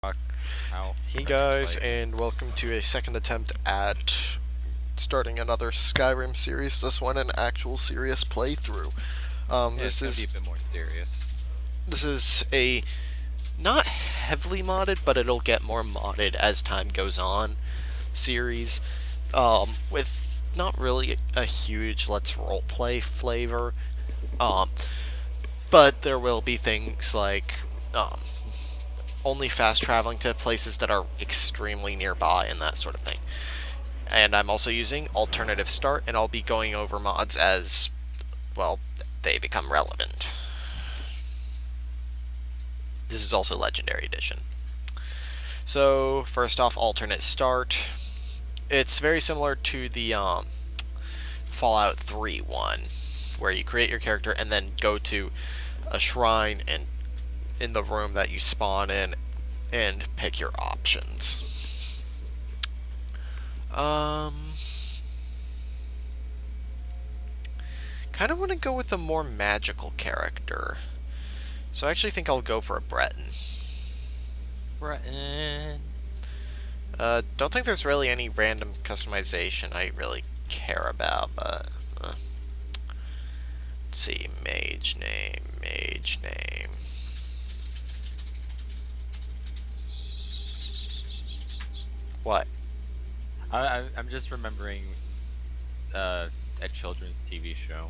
How Hey ready to guys, play. and welcome to a second attempt at starting another Skyrim series. This one an actual serious playthrough. Um, Yeah, it's this gonna be is a bit more serious. this is a not heavily modded, but it'll get more modded as time goes on series. With not really a huge let's roleplay flavor. Um, but there will be things like um, only fast traveling to places that are extremely nearby and that sort of thing. And I'm also using alternative start, and I'll be going over mods as, well, they become relevant. This is also Legendary Edition. So, first off, alternate start. It's very similar to the Fallout 3 one, where you create your character and then go to a shrine and in the room that you spawn in and pick your options. Um, kind of want to go with a more magical character. So I actually think I'll go for a Breton. Breton. Don't think there's really any random customization I really care about, but let's see, mage name. What? I'm just remembering a children's TV show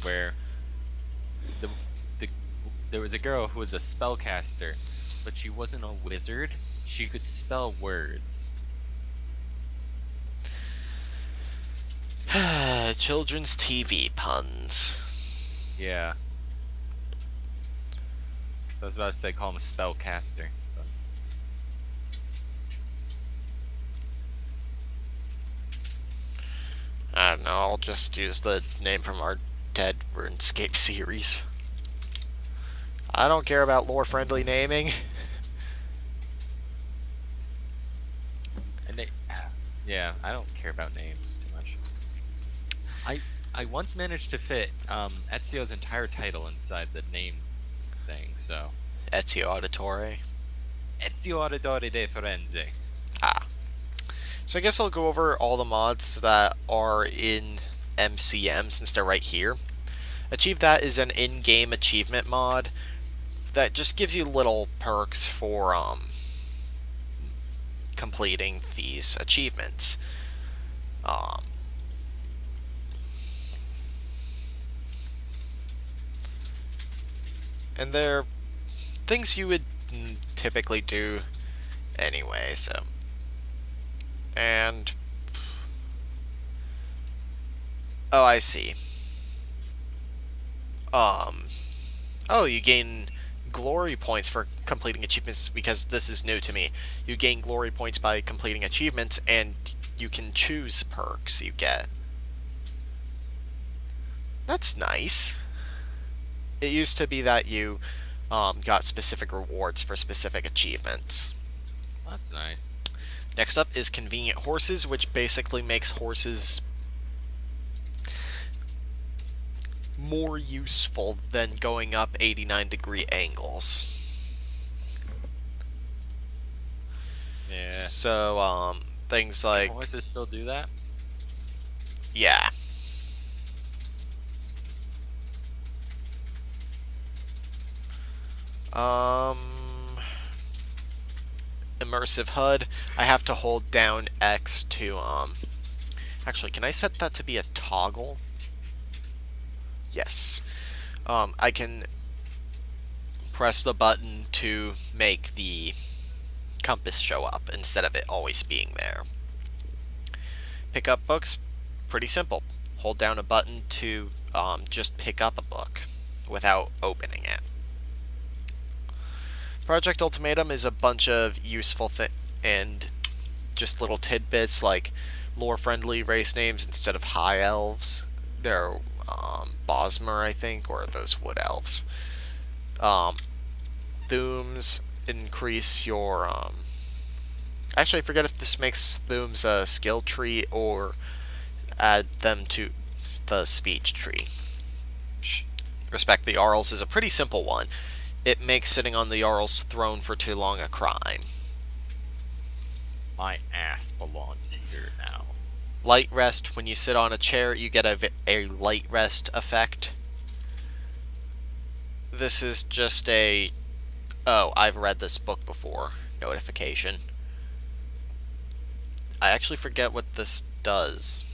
where the, the there was a girl who was a spellcaster, but she wasn't a wizard. She could spell words. Children's TV puns. Yeah, I was about to say call him a spellcaster. But I don't know, I'll just use the name from our dead RuneScape series. I don't care about lore-friendly naming. and they, yeah, I don't care about names too much. I once managed to fit Ezio's entire title inside the name thing, so Ezio Auditore. Ezio Auditore de Firenze. Ah. So I guess I'll go over all the mods that are in MCM since they're right here. Achieve That is an in-game achievement mod that just gives you little perks for completing these achievements. Um, and they're things you would typically do anyway, so. And oh, I see. Oh, you gain glory points for completing achievements because this is new to me. You gain glory points by completing achievements, and you can choose perks you get. That's nice. It used to be that you got specific rewards for specific achievements. That's nice. Next up is Convenient Horses, which basically makes horses more useful than going up 89-degree angles. Yeah. So, things like, Horses still do that? yeah. Immersive HUD. I have to hold down X to, actually, can I set that to be a toggle? Yes. I can press the button to make the compass show up instead of it always being there. Pick up books, pretty simple. Hold down a button to just pick up a book without opening it. Project Ultimatum is a bunch of useful and just little tidbits like lore-friendly race names instead of high elves. They're Bosmer, I think, or those wood elves. Thooms increase your actually, I forget if this makes Thooms a skill tree or add them to the speech tree. Respect the Jarls is a pretty simple one. It makes sitting on the Jarl's throne for too long a crime. My ass belongs here now. Light rest, when you sit on a chair, you get a light rest effect. This is just a, oh, I've read this book before, notification. I actually forget what this does.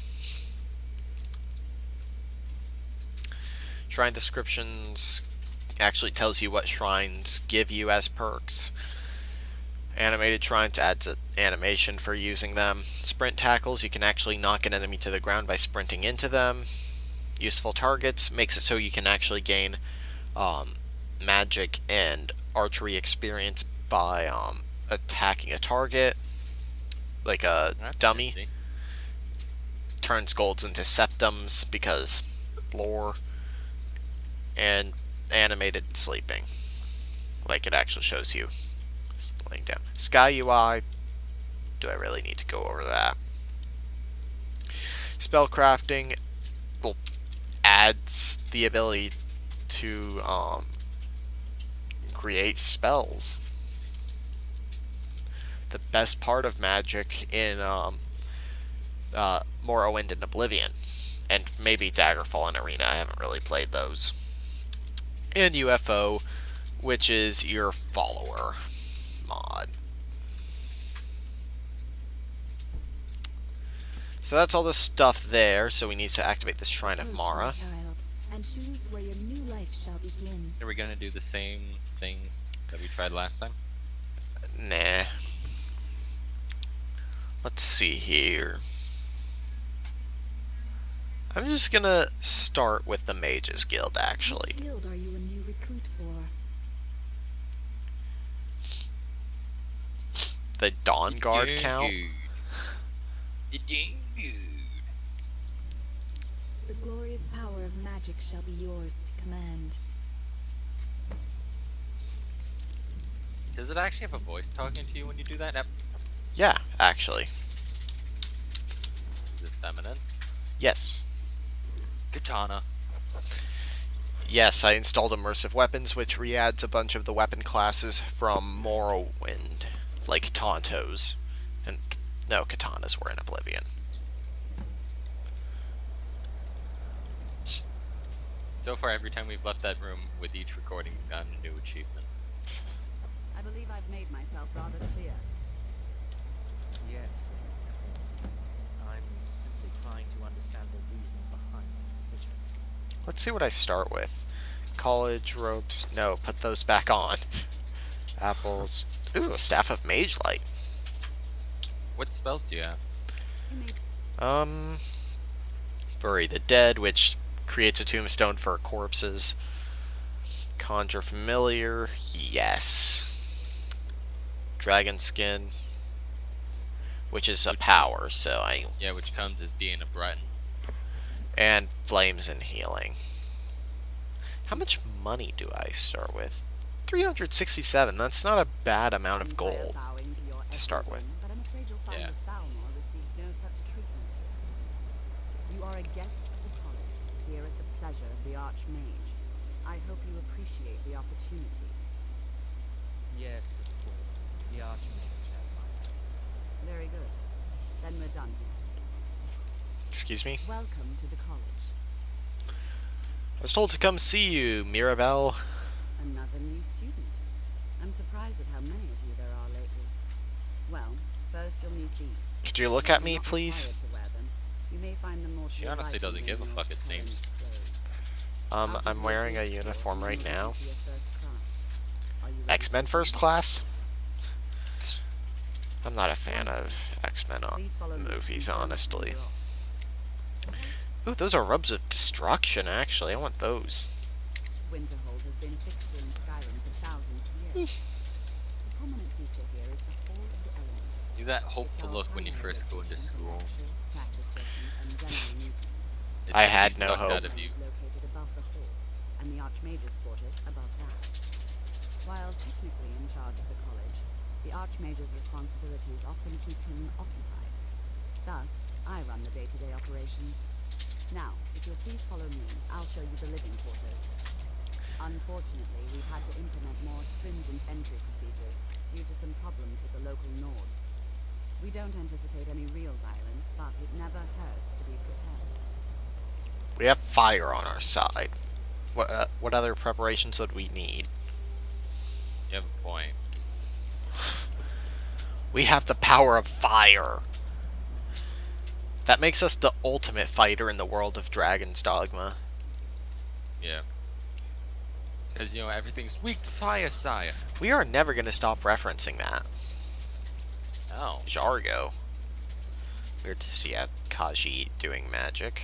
Shrine descriptions actually tells you what shrines give you as perks. Animated shrines adds an animation for using them. Sprint tackles, you can actually knock an enemy to the ground by sprinting into them. Useful targets, makes it so you can actually gain magic and archery experience by attacking a target, like a That's dummy. nifty. Turns golds into septums because lore. And animated sleeping, like it actually shows you laying down. SkyUI, do I really need to go over that? Spellcrafting will adds the ability to create spells. The best part of magic in Morrowind and Oblivion, and maybe Daggerfall and Arena. I haven't really played those. And UFO, which is your follower mod. So that's all the stuff there, so we need to activate this Shrine of Mara. And choose where your new life shall begin. Are we gonna do the same thing that we tried last time? Nah. Let's see here. I'm just gonna start with the Mages Guild, actually. Which guild are you a new recruit for? The Dawn Guard count? The glorious power of magic shall be yours to command. Does it actually have a voice talking to you when you do that? Yeah, actually. Is it feminine? Yes. Katana. Yes, I installed immersive weapons, which re-adds a bunch of the weapon classes from Morrowind, like Tontos. And no, katanas were in Oblivion. So far, every time we've left that room with each recording, we've gotten a new achievement. I believe I've made myself rather clear. Yes, of course. I'm simply trying to understand the reasoning behind the decision. Let's see what I start with. College robes. No, put those back on. Apples. Ooh, a staff of mage light. What spells do you have? Bury the dead, which creates a tombstone for corpses. Conjure familiar. Yes. Dragon skin, which is a power, so I. Yeah, which comes as being a Breton. And flames and healing. How much money do I start with? 367. That's not a bad amount of gold to start with. But I'm afraid you'll find Yeah. that Balmor received no such treatment here. You are a guest of the college, here at the pleasure of the Archmage. I hope you appreciate the opportunity. Yes, of course. The Archmage has my rights. Very good. Then we're done here. Excuse me? Welcome to the college. I was told to come see you, Mirabelle. Another new student. I'm surprised at how many of you there are lately. Well, first you'll meet these. Could you look at me, Not please? required to wear them. You may find them more to She your honestly liking doesn't give than a your fuck, it seems. current clothes. I'm wearing a uniform right now. To your first class. Are you ready X-Men to First begin? Class? I'm not a fan of X-Men Please follow me. movies, Inform me honestly. when you're off. Ooh, those are rubs of destruction, actually. I want those. Winterhold has been a fixture in Skyrim for thousands of years. The prominent feature here is the Hall of the Elements. Do that It's hopeful our look when you primary first go into location for school. lectures, practice sessions, and general meetings. It's I gonna had be no sucked hope. out of you. Is located above the hall, and the Archmage's quarters above that. While technically in charge of the college, the Archmage's responsibilities often keep him occupied. Thus, I run the day-to-day operations. Now, if you'll please follow me, I'll show you the living quarters. Unfortunately, we've had to implement more stringent entry procedures due to some problems with the local Nords. We don't anticipate any real violence, but it never hurts to be prepared. We have fire on our side. What other preparations would we need? You have a point. We have the power of fire. That makes us the ultimate fighter in the world of Dragon's Dogma. Yeah. Because, you know, everything's weak to fire, sire. We are never going to stop referencing that. Oh. Jargo. Weird to see a Kaji doing magic.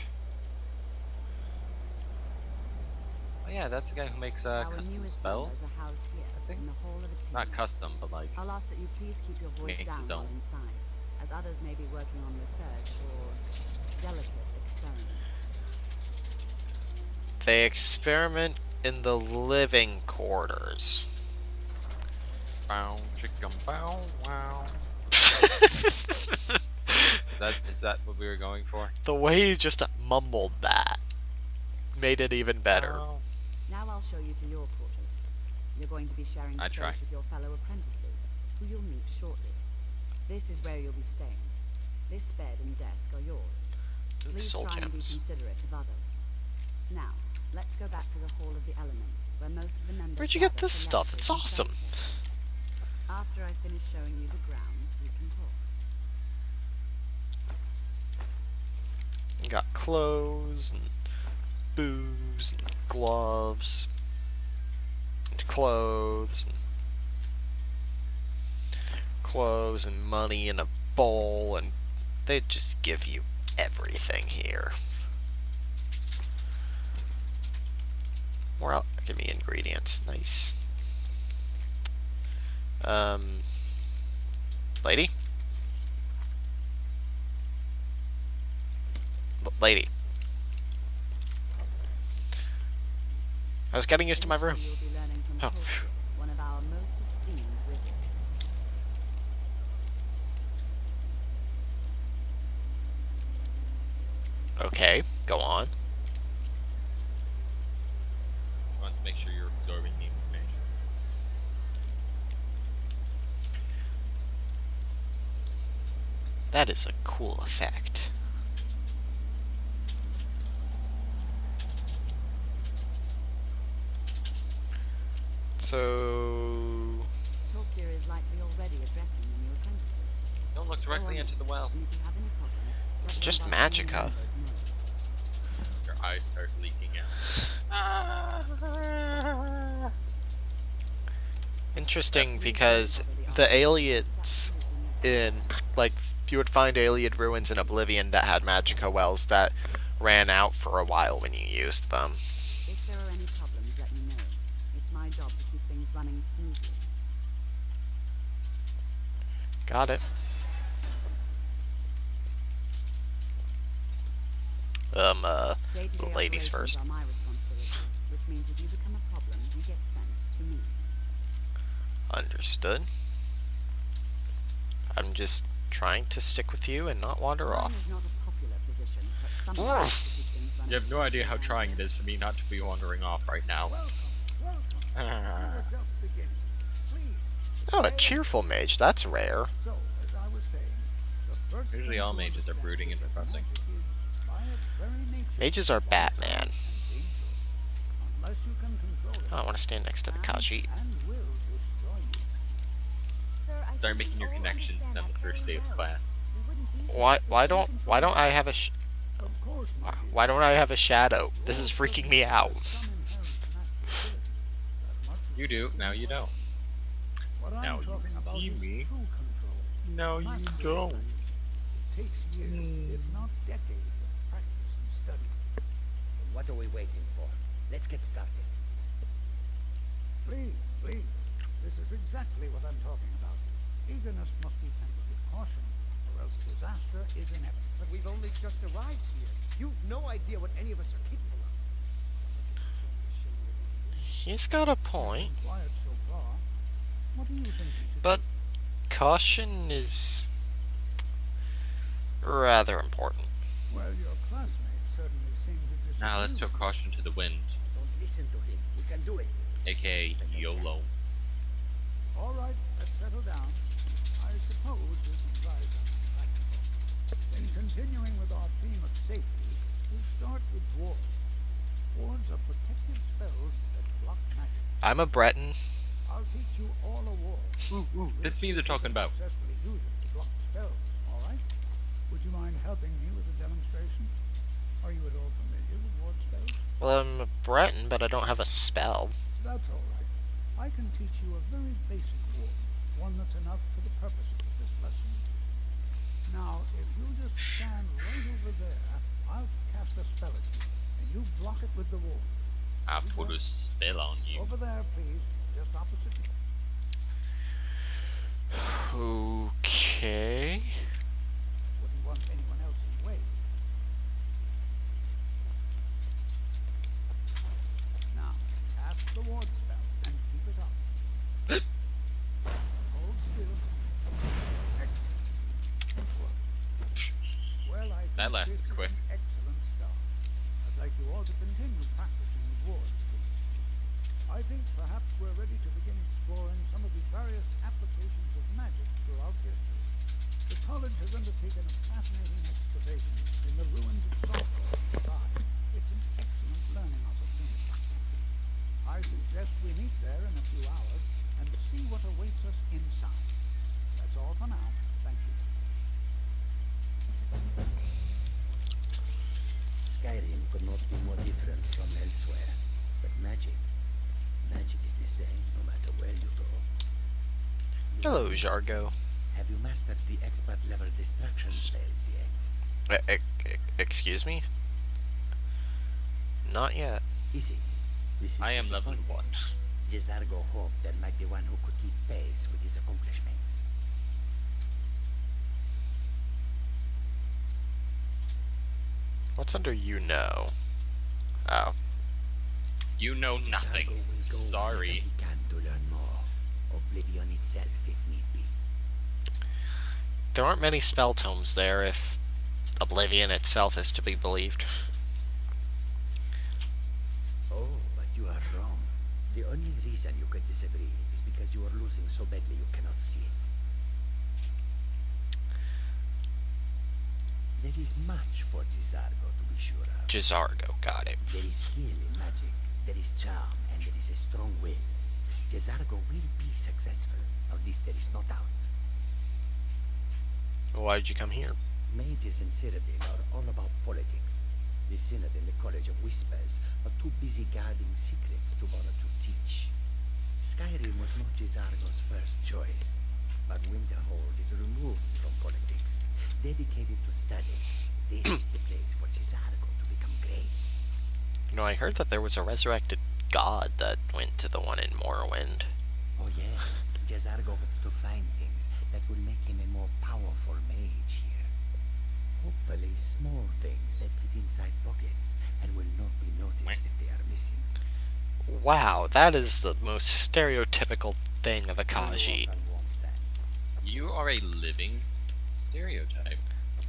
Oh, yeah, that's the guy who makes Our custom newest spells. members are housed here I think. in the hall of attainment. Not custom, but like. I'll ask that you please keep your voice Makes down his while own. inside, as others may be working on research or delicate experiments. They experiment in the living quarters. Bow, chicken, bow, wow. Is that what we were going for? The way you just mumbled that made it even better. Oh. Now I'll show you to your quarters. You're going to be sharing I space try. with your fellow apprentices, who you'll meet shortly. This is where you'll be staying. This bed and desk are yours. Ooh, Please soul try and be gems. considerate of others. Now, let's go back to the Hall of the Elements, where most of the members Where'd you get gather this for stuff? lectures It's and awesome. study sessions. After I finish showing you the grounds, we can talk. You got clothes and booze and gloves and clothes and money in a bowl, and they just give you everything here. More give me ingredients. Nice. Lady? Lady. I was getting used to my room. You'll be learning from Oh. Tolkien, one of our most esteemed wizards. Okay, go on. I want to make sure you're absorbing the information. That is a cool effect. So... Tolkien is likely already addressing the new apprentices. Don't look directly into the well. And if you have any problems, It's let just one of our senior magicka. members know. Your eyes start leaking out. Interesting, because the aliens in, like, you would find alien ruins in Oblivion that had magicka wells that ran out for a while when you used them. If there are any problems, let me know. It's my job to keep things running smoothly. Got it. Day-to-day The ladies operations first. are my responsibility, which means if you become a problem, you get sent to me. Understood. I'm just trying to stick with you and not wander Mine off. is not a popular position, but someone has to keep things running You have no idea how smoothly trying around it is for me not to be wandering off right now. Oh, a cheerful mage. That's rare. So, as I was saying, the first Usually thing all to mages are understand brooding is and that depressing. magic is, by its very nature, Mages are Batman. and dangerous. Unless you can control it, Oh, I want to stand next to the Kaji. and will destroy you. Sir, I Start think making we your all connections understand on the that first day very of well. class. We wouldn't be here Why if we don't couldn't why don't control I have a Of course, my dear, why don't I have a shadow? This is freaking me out. some inherent natural ability that much is You do, now you don't. what I'm Now you talking about see is me. true control. No, you Mastery don't. of magic. It takes years, if not decades, of practice and study. What are we waiting for? Let's get started. Please, please. This is exactly what I'm talking about. Eagerness must be tempered with caution, or else disaster is inevitable. But we've only just arrived here. You've no idea what any of us are capable of. He's got a point, Been quiet so far. What do you think we should but do? caution is rather important. Well, your classmates certainly seem to disagree. Now let's throw with you. caution to the wind, Don't listen to him. We can do it. aka There's a YOLO. chance. All right, let's settle down. I suppose we can try something. Continuing with our theme of safety, we'll start with wards. Wards are protective spells that block magic. I'm a Breton. I'll teach you all a ward. This means they're talking about. Successfully use it to block spells, all right? Would you mind helping me with a demonstration? Are you at all familiar with ward spells? Well, I'm a Breton, but I don't have a spell. That's all right. I can teach you a very basic ward, one that's enough for the purposes of this lesson. Now, if you just stand right over there, I'll cast a spell at you, and you block it with the ward. I'll put a spell on you. Over there, please, just opposite me. Okay. Wouldn't want anyone else's way. Now, cast the ward spell and keep it up. Hold still. Excellent. Good work. Well, I think That lasted this is quick. an excellent start. I'd like you all to continue practicing with wards, please. I think perhaps we're ready to begin exploring some of the various applications of magic throughout history. The college has undertaken a fascinating excavation in the ruins of Saltport nearby. It's an excellent learning opportunity. I suggest we meet there in a few hours and see what awaits us inside. That's all for now. Thank you. Skyrim could not be more different from elsewhere, but magic is the same no matter where you go. Hello, Jargo. Have you mastered the expert level destruction spells yet? Excuse me? Not yet. Is it? This is I am level disappointing. 1. Jezargo hoped there might be one who could keep pace with his accomplishments. What's under you know? Oh. You know nothing. Jezargo will go wherever Sorry. he can to learn more. Oblivion itself if need be. There aren't many spell tomes there if Oblivion itself is to be believed. Oh, but you are wrong. The only reason you could disagree is because you are losing so badly you cannot see it. There is much for Jezargo to be sure of. Jezargo, got it. There is skill in magic, there is charm, and there is a strong will. Jezargo will be successful. Of this there is no doubt. Why'd you come here? Mages and Cyrodiil are all about politics. The Synod and the College of Whispers are too busy guarding secrets to bother to teach. Skyrim was not Jezargo's first choice, but Winterhold is removed from politics, dedicated to study. This is the place for Jezargo to become great. You know, I heard that there was a resurrected god that went to the one in Morrowind. Oh yeah, Jezargo hopes to find things that will make him a more powerful mage here. Hopefully small things that fit inside pockets and will not be noticed if they are missing. Wow, that is the most stereotypical thing of a Kaji. Walk on warm sands. You are a living stereotype.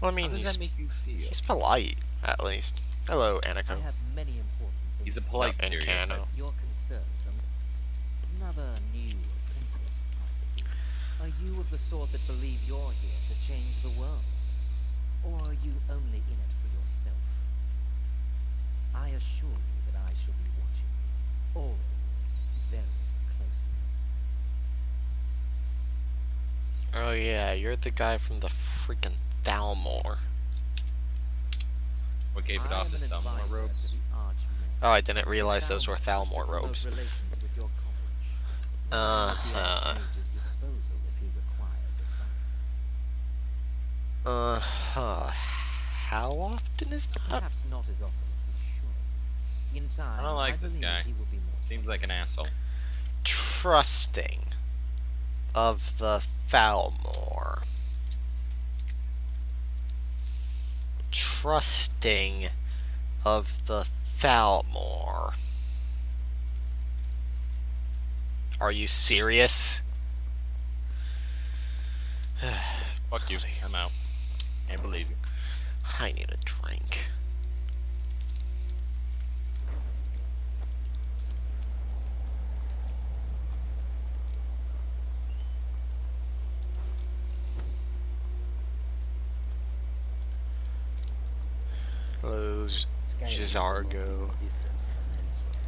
Well, I How mean, does he's that make you feel? he's polite, at least. Hello, I Aniko. have many important things. He's a to polite And stereotype. Cano. Your concerns are another new apprentice, I see. Are you of the sort that believe you're here to change the world? Or are you only in it for yourself? I assure you that I shall be watching you, all very closely. Oh yeah, you're the guy from the freaking Thalmor. What gave it I off am the an Thelma advisor robes? to the Archmage. Oh, I didn't realize those were Thalmor Thalmor wished to promote robes. relations with your college. I am at the Uh-huh. Archmage's disposal if he requires advice. How often is that? Perhaps not as often as he should. In time, I don't like this believe guy. he will be more Seems like an asshole. Trusting of the Thalmor. Trusting of the Thalmor. Are you serious? Fuck you. I'm out. Can't believe you. I need a drink. Jizargo. Different from elsewhere.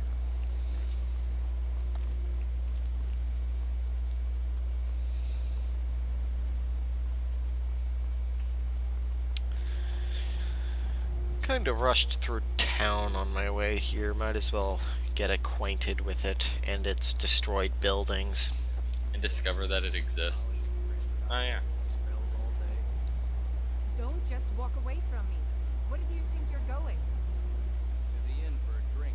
Kind of rushed through town on my way here. Might as well get acquainted with it and its destroyed buildings. And discover that it exists. Oh yeah. Smells all day. Don't just walk away from me. Where do you think you're going? To the inn for a drink.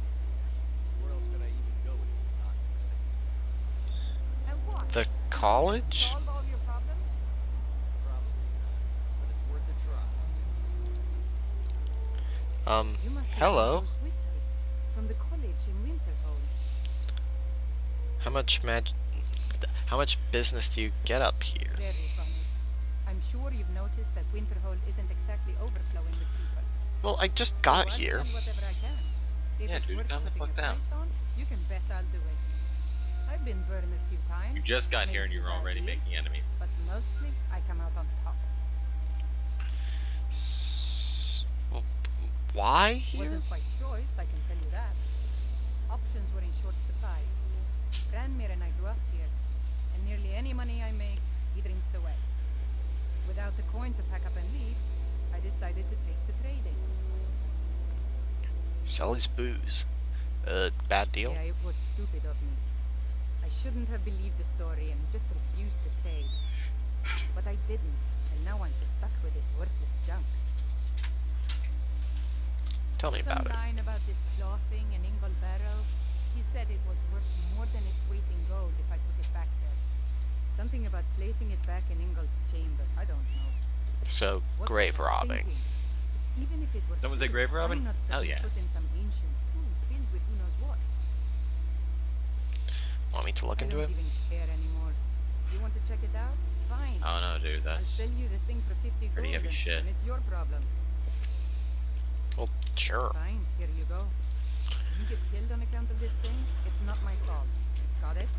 Where else could I even go with these knots for sale? And what? The college? Solve all your problems? Probably not, but it's worth a try. You must be Hello. those wizards from the College in Winterhold. How much business do you get up here? Very funny. I'm sure you've noticed that Winterhold isn't exactly overflowing with people. Well, I just got So I'll here. spend whatever I can. If Yeah, it's dude, worth calm the putting fuck a down. price on, you can bet I'll do it. I've been burned a few times. You just got made here a and you few were bad already deals, making enemies. But mostly, I come out on top. Why here? Wasn't by choice, I can tell you that. Options were in short supply. Branmir and I grew up here, and nearly any money I make, he drinks away. Without the coin to pack up and leave, I decided to take to trading. Sell his booze. Bad deal? Yeah, it was stupid of me. I shouldn't have believed the story and just refused to trade. But I didn't, and now I'm stuck with this worthless junk. Tell me about Some it. line about this clothing and Ingle barrel. He said it was worth more than its weight in gold if I took it back there. Something about placing it back in Ingle's chamber. I don't know. So, What grave was I robbing. thinking? Even if it were Someone say true, grave robbing? I'm not Hell setting yeah. foot in some ancient tomb filled with who knows what. Want me to look I into don't it? even care anymore. You want to check it out? Fine. Oh no, dude, I'll that's sell you the thing for 50 pretty gold heavy shit. and it's your problem. Well, sure. Fine, here you go. You get killed on account of this thing, it's not my fault. Got it?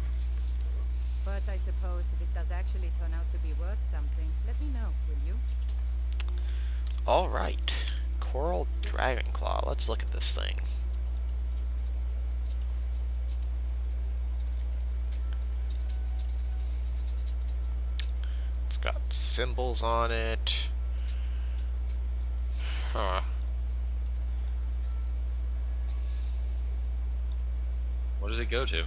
But I suppose if it does actually turn out to be worth something, let me know, will you? Alright. Coral Dragonclaw. Let's look at this thing. It's got symbols on it. Huh. What does it go to? Hey,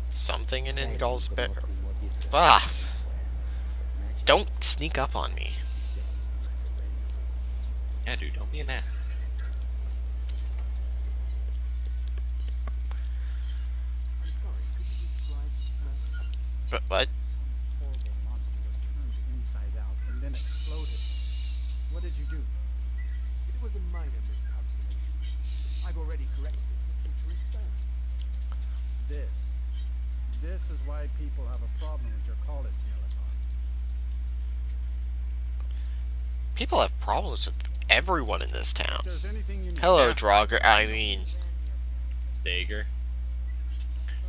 Something in Skyrim Ingol's could bear. not be more different Ah! from elsewhere. Magic Don't sneak up on me. is said no matter when. Yeah, dude, don't be an ass. I'm sorry, could you describe the smell? What? Some horrible monster was turned inside out and then exploded. What did you do? It was a minor miscalculation. I've already corrected it for future experiments. This is why people have a problem with your college, Militar. People have problems with everyone in this town. If there's anything you need, Hello, Yeah. Draugr. I mean, Dagger.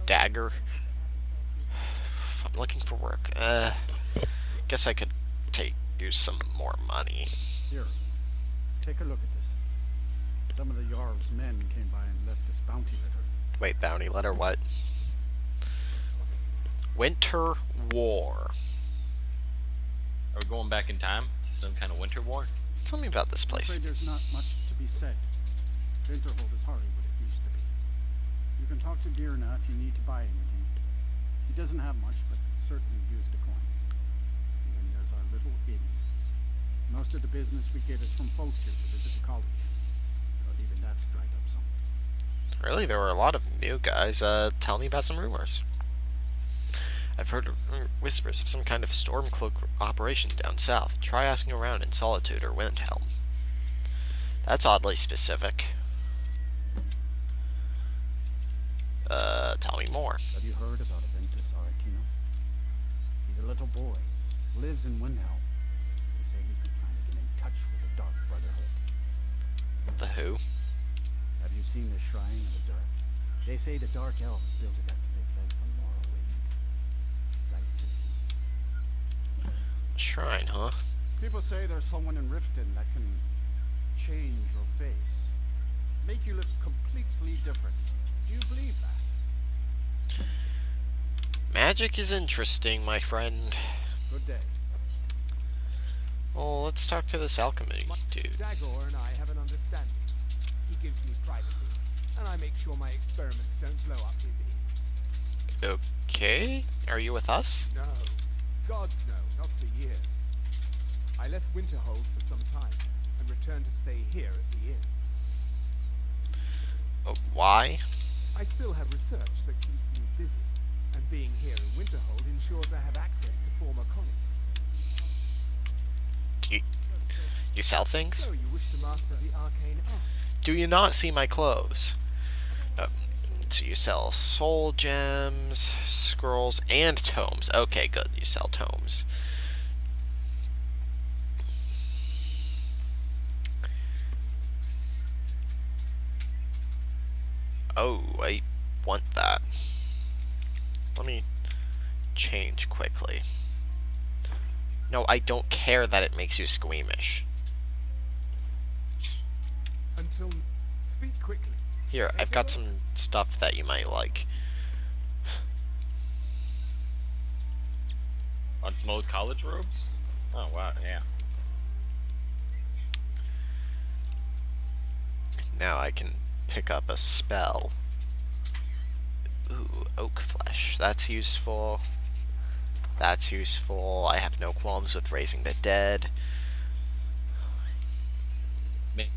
Dagger. I'm looking for work. Guess I could use some more money. here, take a look at this. Some of the Jarl's men came by and left this bounty letter. Wait, bounty letter, what? Winter War. Are we going back in time? Some kind of winter war? Tell me about this I'm place. afraid there's not much to be said. Winterhold is hardly what it used to be. You can talk to Birna if you need to buy anything. He doesn't have much, but certainly used a coin. And then there's our little inn. Most of the business we get is from folks here to visit the college. But even that's dried up some. Really, there were a lot of new guys. Tell me about some rumors. I've heard whispers of some kind of stormcloak operation down south. Try asking around in Solitude or Windhelm. That's oddly specific. Tell me more. Have you heard about Aventus Aretino? He's a little boy. Lives in Windhelm. They say he's been trying to get in touch with the Dark Brotherhood. The who? Have you seen the shrine of Azura? They say the Dark Elves built it after they fled from Morrowind. Sight to see. Shrine, huh? People say there's someone in Riften that can change your face. Make you look completely different. Do you believe that? Magic is interesting, my friend. Good day. Well, let's talk to this alchemy dude. Dagor and I have an understanding. He gives me privacy, and I make sure my experiments don't blow up his inn. Okay, are you with us? No. Gods no, not for years. I left Winterhold for some time, and returned to stay here at the inn. Why? I still have research that keeps me busy, and being here in Winterhold ensures I have access to former colleagues. You sell things? So you wish to master the arcane art? Do you not see my clothes? So you sell soul gems, scrolls, and tomes. Okay, good. You sell tomes. Oh, I want that. Let me change quickly. No, I don't care that it makes you squeamish. Until speak quickly. Here, I've got some stuff that you might like. On some old college robes? Oh wow, yeah. Now I can pick up a spell. Ooh, oak flesh. That's useful. That's useful. I have no qualms with raising the dead. Make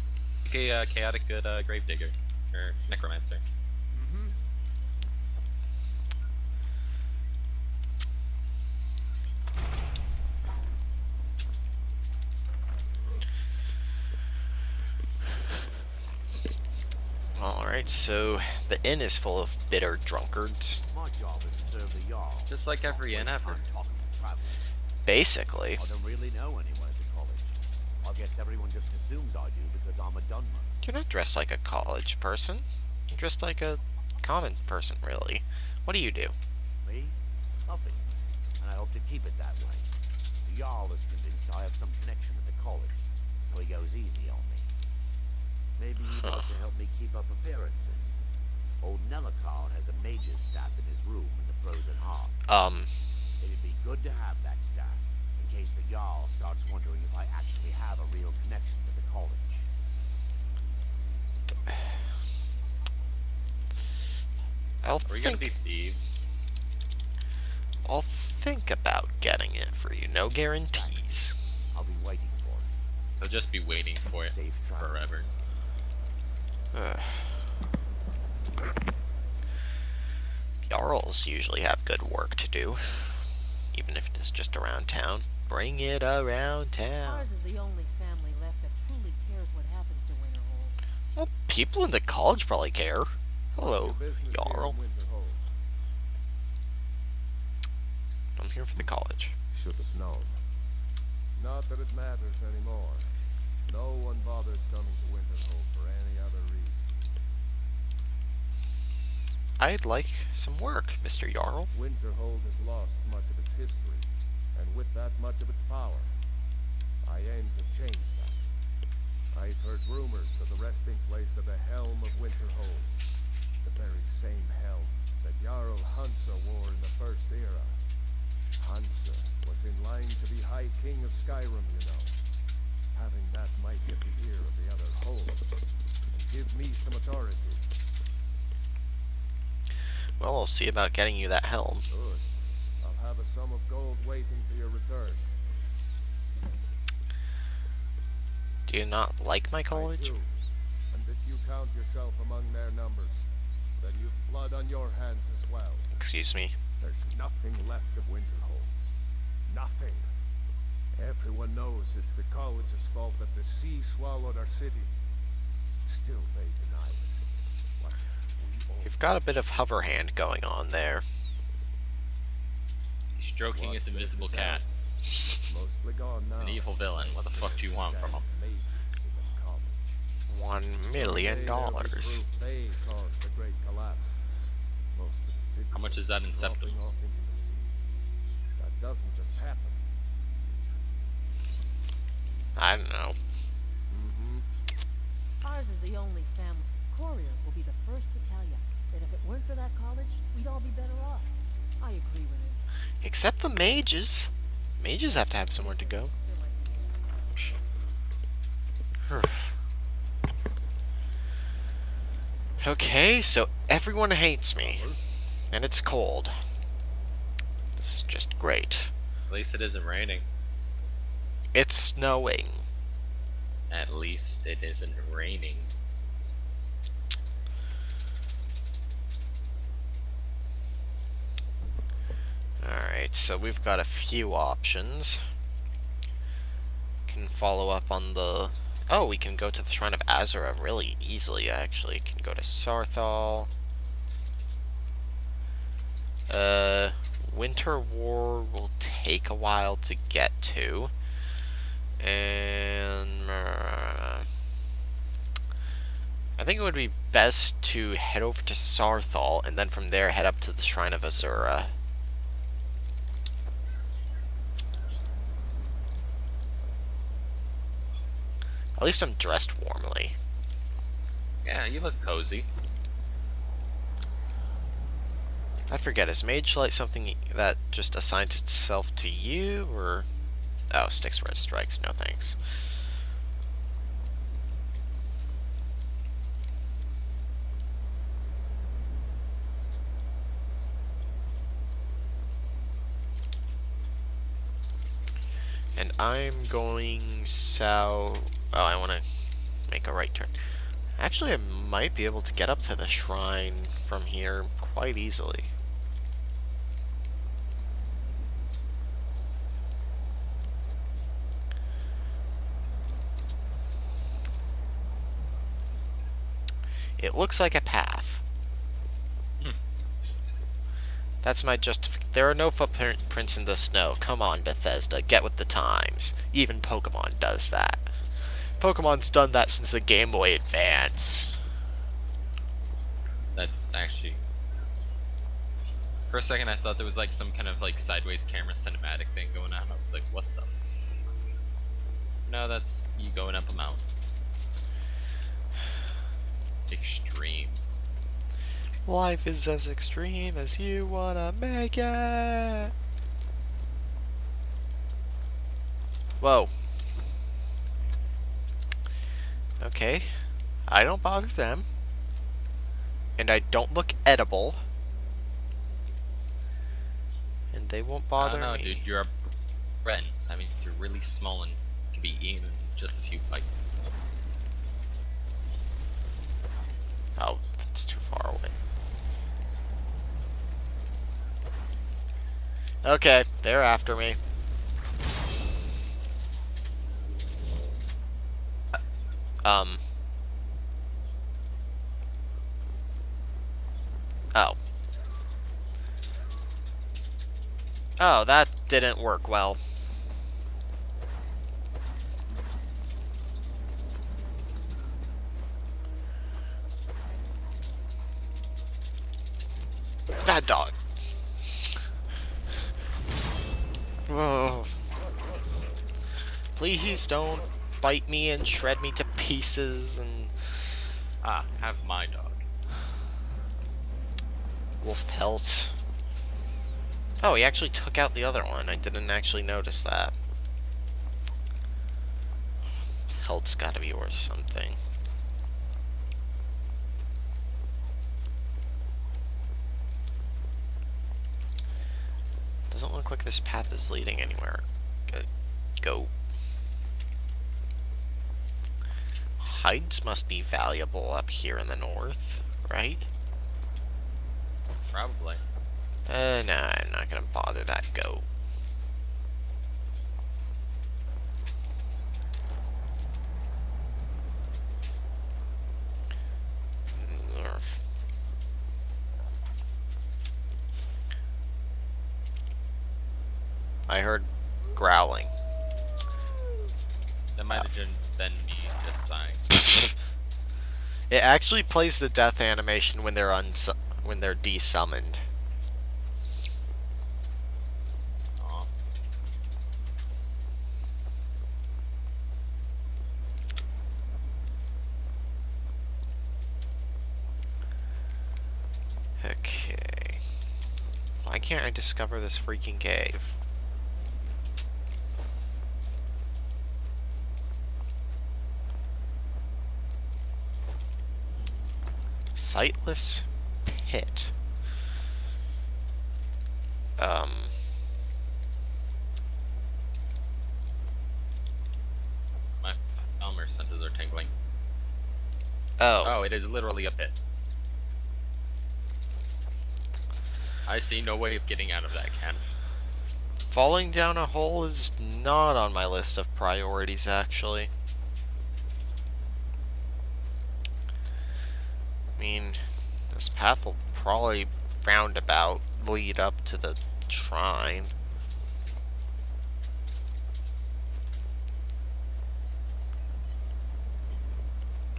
a chaotic good gravedigger or necromancer. Mm-hmm. Alright, so the inn is full of bitter drunkards. My job is to serve the Jarl. Just like every inn ever. Talking to travelers. Basically. I don't really know anyone at the college. I guess everyone just assumes I do because I'm a Dunmer. You're not dressed like a college person. You're dressed like a common person, really. What do you do? Me? Nothing. And I hope to keep it that way. The Jarl is convinced I have some connection with the college, so he goes easy on me. Maybe he'd like to help me keep up appearances. Old Nellicard has a mage's staff in his room in the frozen heart. It'd be good to have that staff, in case the Jarl starts wondering if I actually have a real connection to the college. Are we gonna be thieves? I'll think about getting it for you. No guarantees. I'll be waiting for it. They'll just be waiting for it Safe travel. forever. Jarls usually have good work to do, even if it is just around town. Bring it around town. Ours is the only family left that truly cares what happens to Winterhold. Well, people in the college probably care. Hello, Jarl. I'm here for the college. Should have known. Not that it matters anymore. No one bothers coming to Winterhold for any other reason. I'd like some work, Mr. Jarl. Winterhold has lost much of its history, and with that much of its power. I aim to change that. I've heard rumors of the resting place of the Helm of Winterhold, the very same helm that Jarl Hansa wore in the First Era. Hansa was in line to be High King of Skyrim, you know. Having that might get the ear of the other holds, and give me some authority. Well, I'll see about getting you that helm. Good. I'll have a sum of gold waiting for your return. Do you not like my I college? do. And if you count yourself among their numbers, then you've blood on your hands as well. Excuse me. There's nothing left of Winterhold. Nothing. Everyone knows it's the college's fault that the sea swallowed our city. Still they deny it. Like we all You've got a bit of hover hand going on there. He's stroking his invisible cat. mostly gone now. An evil villain. What the fuck do you want from him? Mages in the college. $1 million. They caused the great collapse. Most of the city How much is that in dropping septum? off into the sea. That doesn't just happen. I don't know. Ours is the only family. Courier will be the first to tell you that if it weren't for that college, we'd all be better off. I agree with him. Except the mages. Mages have to have somewhere to go. Okay, so everyone hates me. And it's cold. This is just great. At least it isn't raining. It's snowing. At least it isn't raining. Alright, so we've got a few options. Can follow up on the... Oh, we can go to the Shrine of Azura really easily, actually. Can go to Sarthal. Winter War will take a while to get to. And... I think it would be best to head over to Sarthal, and then from there head up to the Shrine of Azura. At least I'm dressed warmly. Yeah, you look cozy. I forget, is Mage Light something that just assigns itself to you, or... Oh, sticks where it strikes, no thanks. And I'm going south... Oh, I want to make a right turn. Actually, I might be able to get up to the shrine from here quite easily. It looks like a path. That's my justification. There are no footprints in the snow. Come on, Bethesda, get with the times. Even Pokemon does that. Pokemon's done that since the Game Boy Advance. That's actually... For a second I thought there was like some kind of like sideways camera cinematic thing going on. I was like, what the... No, that's you going up a mountain. Extreme. Life is as extreme as you wanna make it. Whoa. Okay. I don't bother them. And I don't look edible. And they won't bother I don't know, me. dude. You're a friend. I mean, you're really small and can be eaten in just a few bites. Oh, that's too far away. Okay, they're after me. Oh. Oh, that didn't work well. That dog. Whoa. Please don't bite me and shred me to pieces and... Ah, have my dog. Wolf pelts. Oh, he actually took out the other one. I didn't actually notice that. Pelt's gotta be worth something. Doesn't look like this path is leading anywhere. Go. Hides must be valuable up here in the north, right? Probably. No, I'm not gonna bother that goat. I heard growling. That might have been me just sighing. It actually plays the death animation when they're desummoned. Aw. Okay. Why can't I discover this freaking cave? Sightless pit. My Elmer senses are tingling. Oh. Oh, it is literally a pit. I see no way of getting out of that, Ken. Falling down a hole is not on my list of priorities, actually. I mean, this path will probably roundabout lead up to the shrine.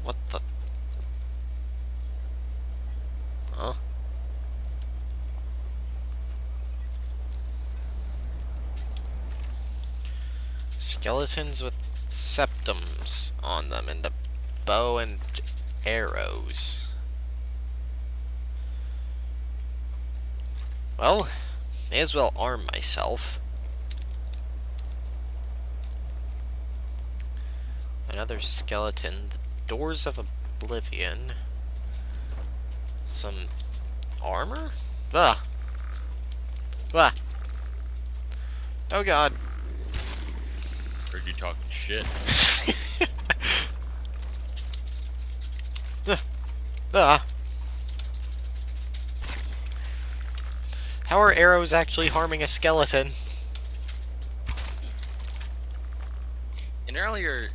What the? Huh? Skeletons with septums on them and a bow and arrows. Well, may as well arm myself. Another skeleton. The Doors of Oblivion. Some armor? Ah. Ah. Oh god. Heard you talking shit. Ah. How are arrows actually harming a skeleton? In earlier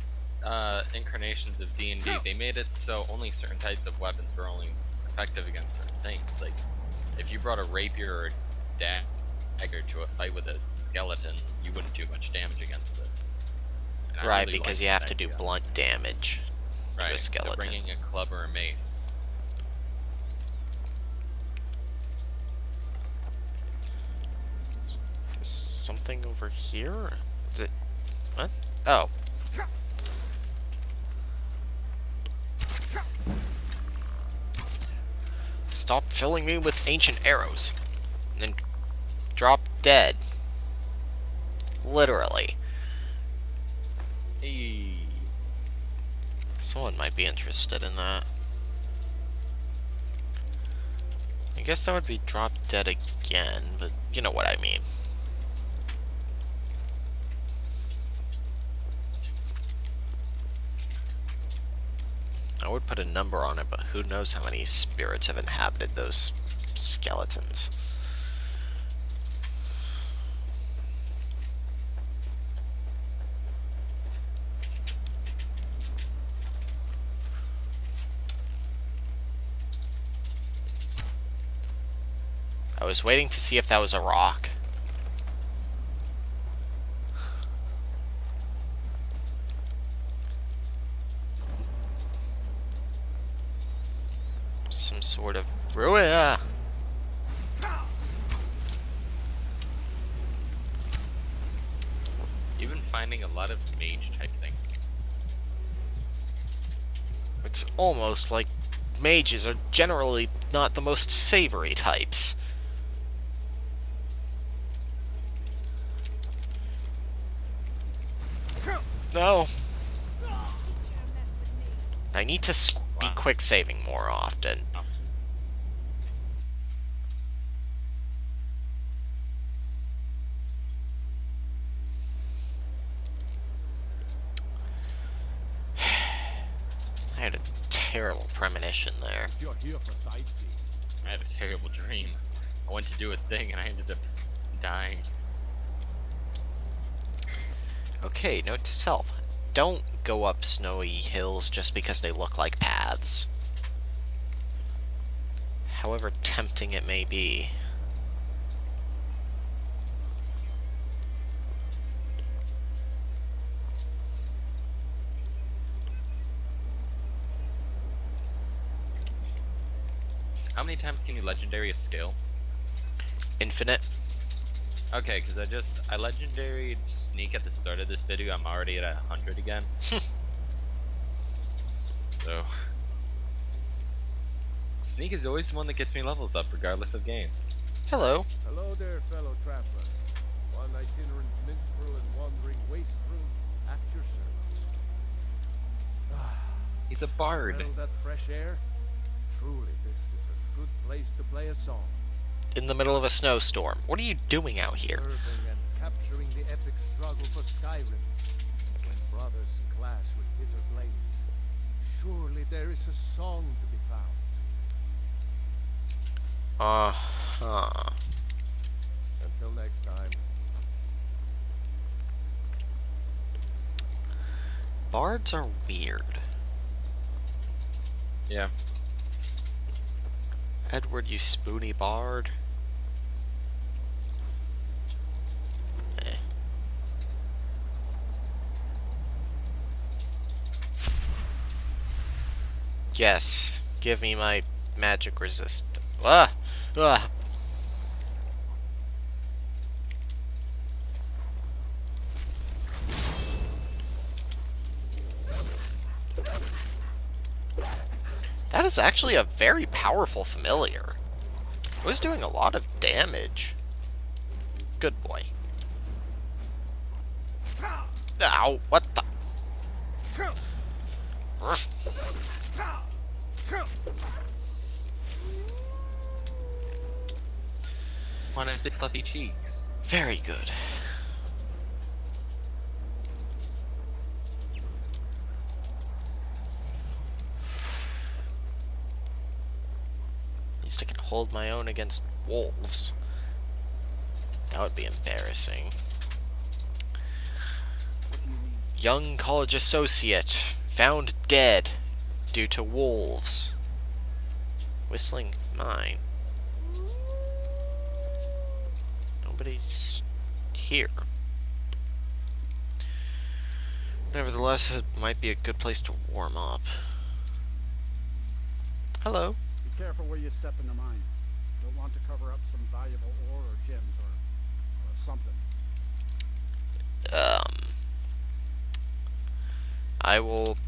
incarnations of D&D, they made it so only certain types of weapons were only effective against certain things. Like, if you brought a rapier or a dagger to a fight with a skeleton, you wouldn't do much damage against it. And I Right, really because like you have that to do idea. blunt damage to Right, a so skeleton. bringing a club or a mace. There's something over here? Is it... What? Oh. Stop filling me with ancient arrows. And then drop dead. Literally. Hey. Someone might be interested in that. I guess that would be drop dead again, but you know what I mean. I would put a number on it, but who knows how many spirits have inhabited those skeletons. I was waiting to see if that was a rock. Some sort of ruin. Even finding a lot of mage type things. It's almost like mages are generally not the most savory types. No. I need to be Wow. quick saving more often. Oh. I had a terrible premonition there. If you're here for sightseeing, I had a terrible dream. I went to do a thing and I ended up dying. Okay, note to self. Don't go up snowy hills just because they look like paths. However tempting it may be. How many times can you legendary a skill? Infinite. Okay, because I legendary sneak at the start of this video. I'm already at 100 again. So Sneak is always the one that gets me levels up, regardless of game. Hello. Hello there, fellow traveler. One itinerant minstrel and wandering wastrel at your service. He's a bard. Smell that fresh air? Truly, this is a good place to play a song. In the middle of a snowstorm. What are you doing out here? Serving and capturing the epic struggle for Skyrim. When brothers clash with bitter blades, surely there is a song to be found. Uh-huh. Until next time. Bards are weird. Yeah. Edward, you spoony bard. Eh. Yes, give me my magic resist. Ah! Ah! That is actually a very powerful familiar. It was doing a lot of damage. Good boy. Ow, what the? On his big fluffy cheeks. Very good. At least I can hold my own against wolves. That would be embarrassing. Young college associate found dead due to wolves. Whistling mine. Nobody's here. Nevertheless, it might be a good place to warm up. Hello. Be careful where you step in the mine. Don't want to cover up some valuable ore or gems or something. I will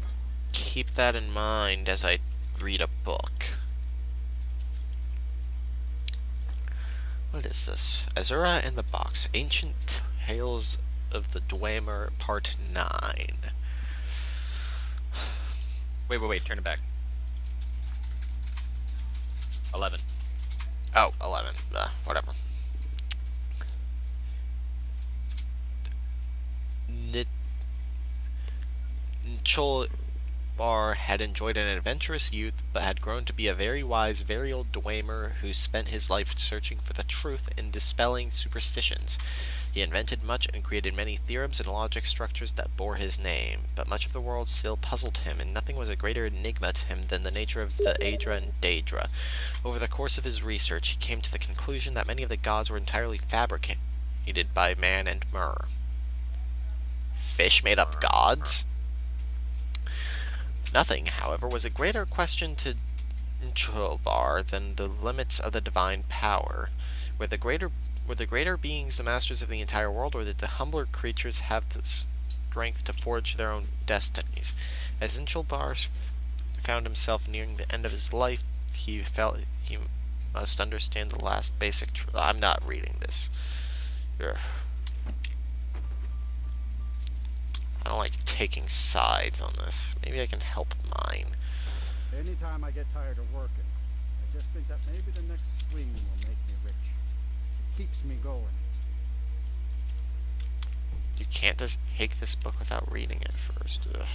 keep that in mind as I read a book. What is this? Azura in the Box. Ancient Tales of the Dwemer, Part 9. Wait, turn it back. 11. Oh, 11. Whatever. Bar had enjoyed an adventurous youth, but had grown to be a very wise, very old Dwemer who spent his life searching for the truth and dispelling superstitions. He invented much and created many theorems and logic structures that bore his name, but much of the world still puzzled him, and nothing was a greater enigma to him than the nature of the Aedra and Daedra. Over the course of his research, he came to the conclusion that many of the gods were entirely fabricated by man and Myrrh. Fish made up gods? Nothing, however, was a greater question to Ncholbar than the limits of the divine power. Were the greater beings the masters of the entire world, or did the humbler creatures have the strength to forge their own destinies? As Ncholbar found himself nearing the end of his life, he felt he must understand the last basic truth. I'm not reading this. Ugh. I don't like taking sides on this. Maybe I can help mine. Anytime I get tired of working, I just think that maybe the next swing will make me rich. It keeps me going. You can't just take this book without reading it first. Ugh.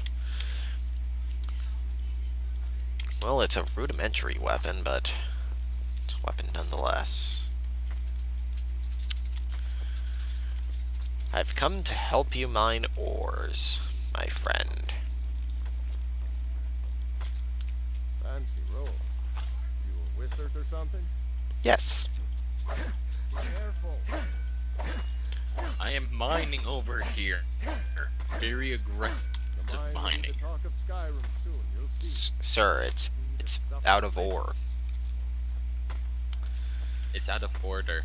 Well, it's a rudimentary weapon, but it's a weapon nonetheless. I've come to help you mine ores, my friend. Fancy rolls. You a wizard or something? Yes. Careful. I am mining over here. Very aggressive The mine will be mining. the talk of Skyrim soon. You'll see. Sir, it's out of ore. It's out of order.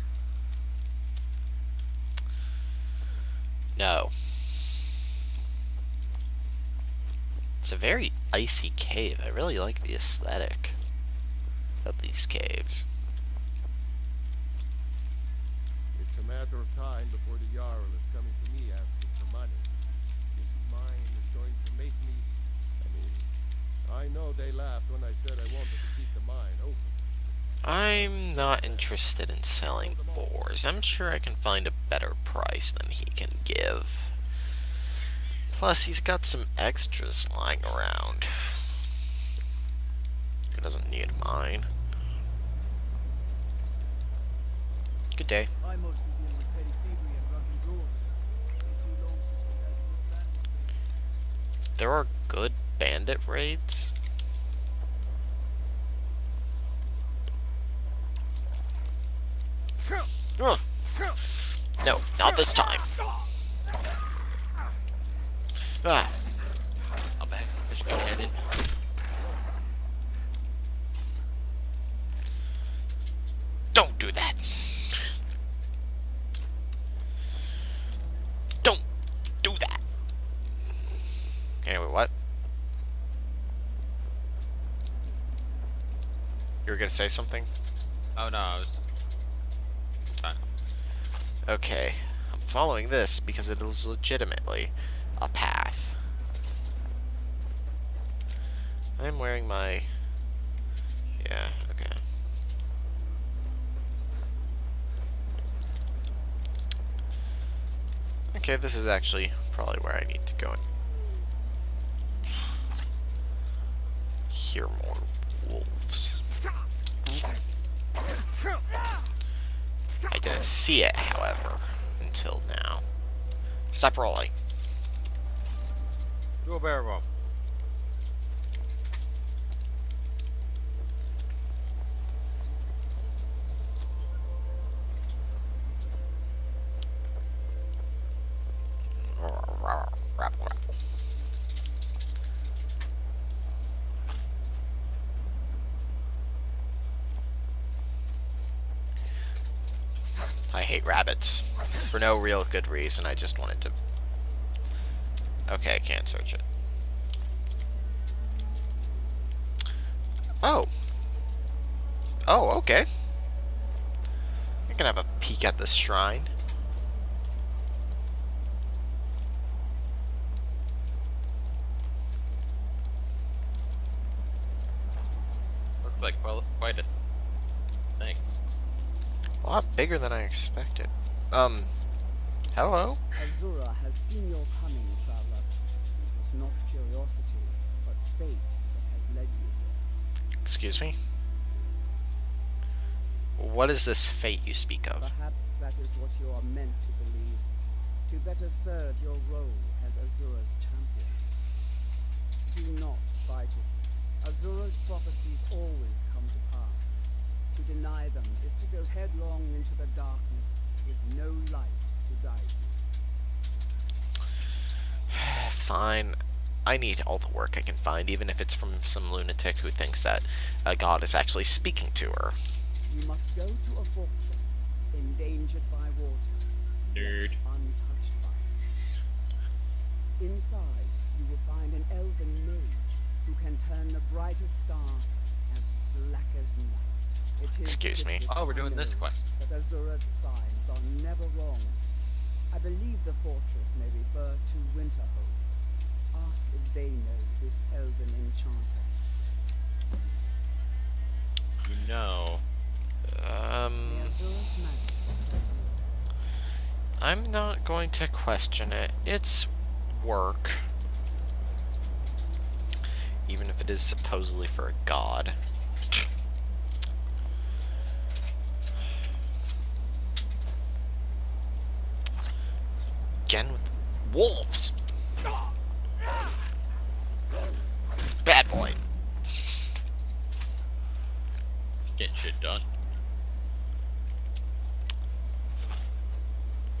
No. It's a very icy cave. I really like the aesthetic. of these caves. It's a matter of time before the Jarl is coming to me asking for money. This mine is going to make me... I know they laughed when I said I wanted to keep the mine open. I'm not interested in selling ores. I'm sure I can find a better price than he can give. Plus, he's got some extras lying around. He doesn't need mine. Good day. I mostly deal with petty thievery and drunken dwarves. Ain't too long since we had a good bandit raid. There are good bandit raids? Ugh. No, not this time. Ah. I'll back fish headed. Don't do that. Don't do that. Anyway, what? You were gonna say something? Oh no, I was fine. Okay. I'm following this because it is legitimately a path. I'm wearing my... Yeah, okay. Okay, this is actually probably where I need to go and hear more wolves. I didn't see it, however, until now. Stop rolling. Do a bear roll. I hate rabbits. For no real good reason, I just wanted to... Okay, I can't search it. Oh. Oh, okay. I can have a peek at this shrine. Looks like quite a thing. A lot bigger than I expected. Hello? Azura has seen your coming, traveler. It was not curiosity, but fate that has led you here. Excuse me? What is this fate you speak of? Perhaps that is what you are meant to believe. To better serve your role as Azura's champion. Do not fight it. Azura's prophecies always come to pass. To deny them is to go headlong into the darkness with no light to guide you. Fine. I need all the work I can find, even if it's from some lunatic who thinks that a god is actually speaking to her. You must go to a fortress, endangered by water, Nerd. yet untouched by it. Inside, you will find an elven mage who can turn the brightest star as black as night. It is Excuse me. Oh, we're doing this quest. That Azura's signs are never wrong. I believe the fortress may refer to Winterhold. Ask if they know this elven enchanter. You know. May Azura's magic. I'm not going to question it. It's work. Even if it is supposedly for a god. Again with wolves. Bad boy. Getting shit done.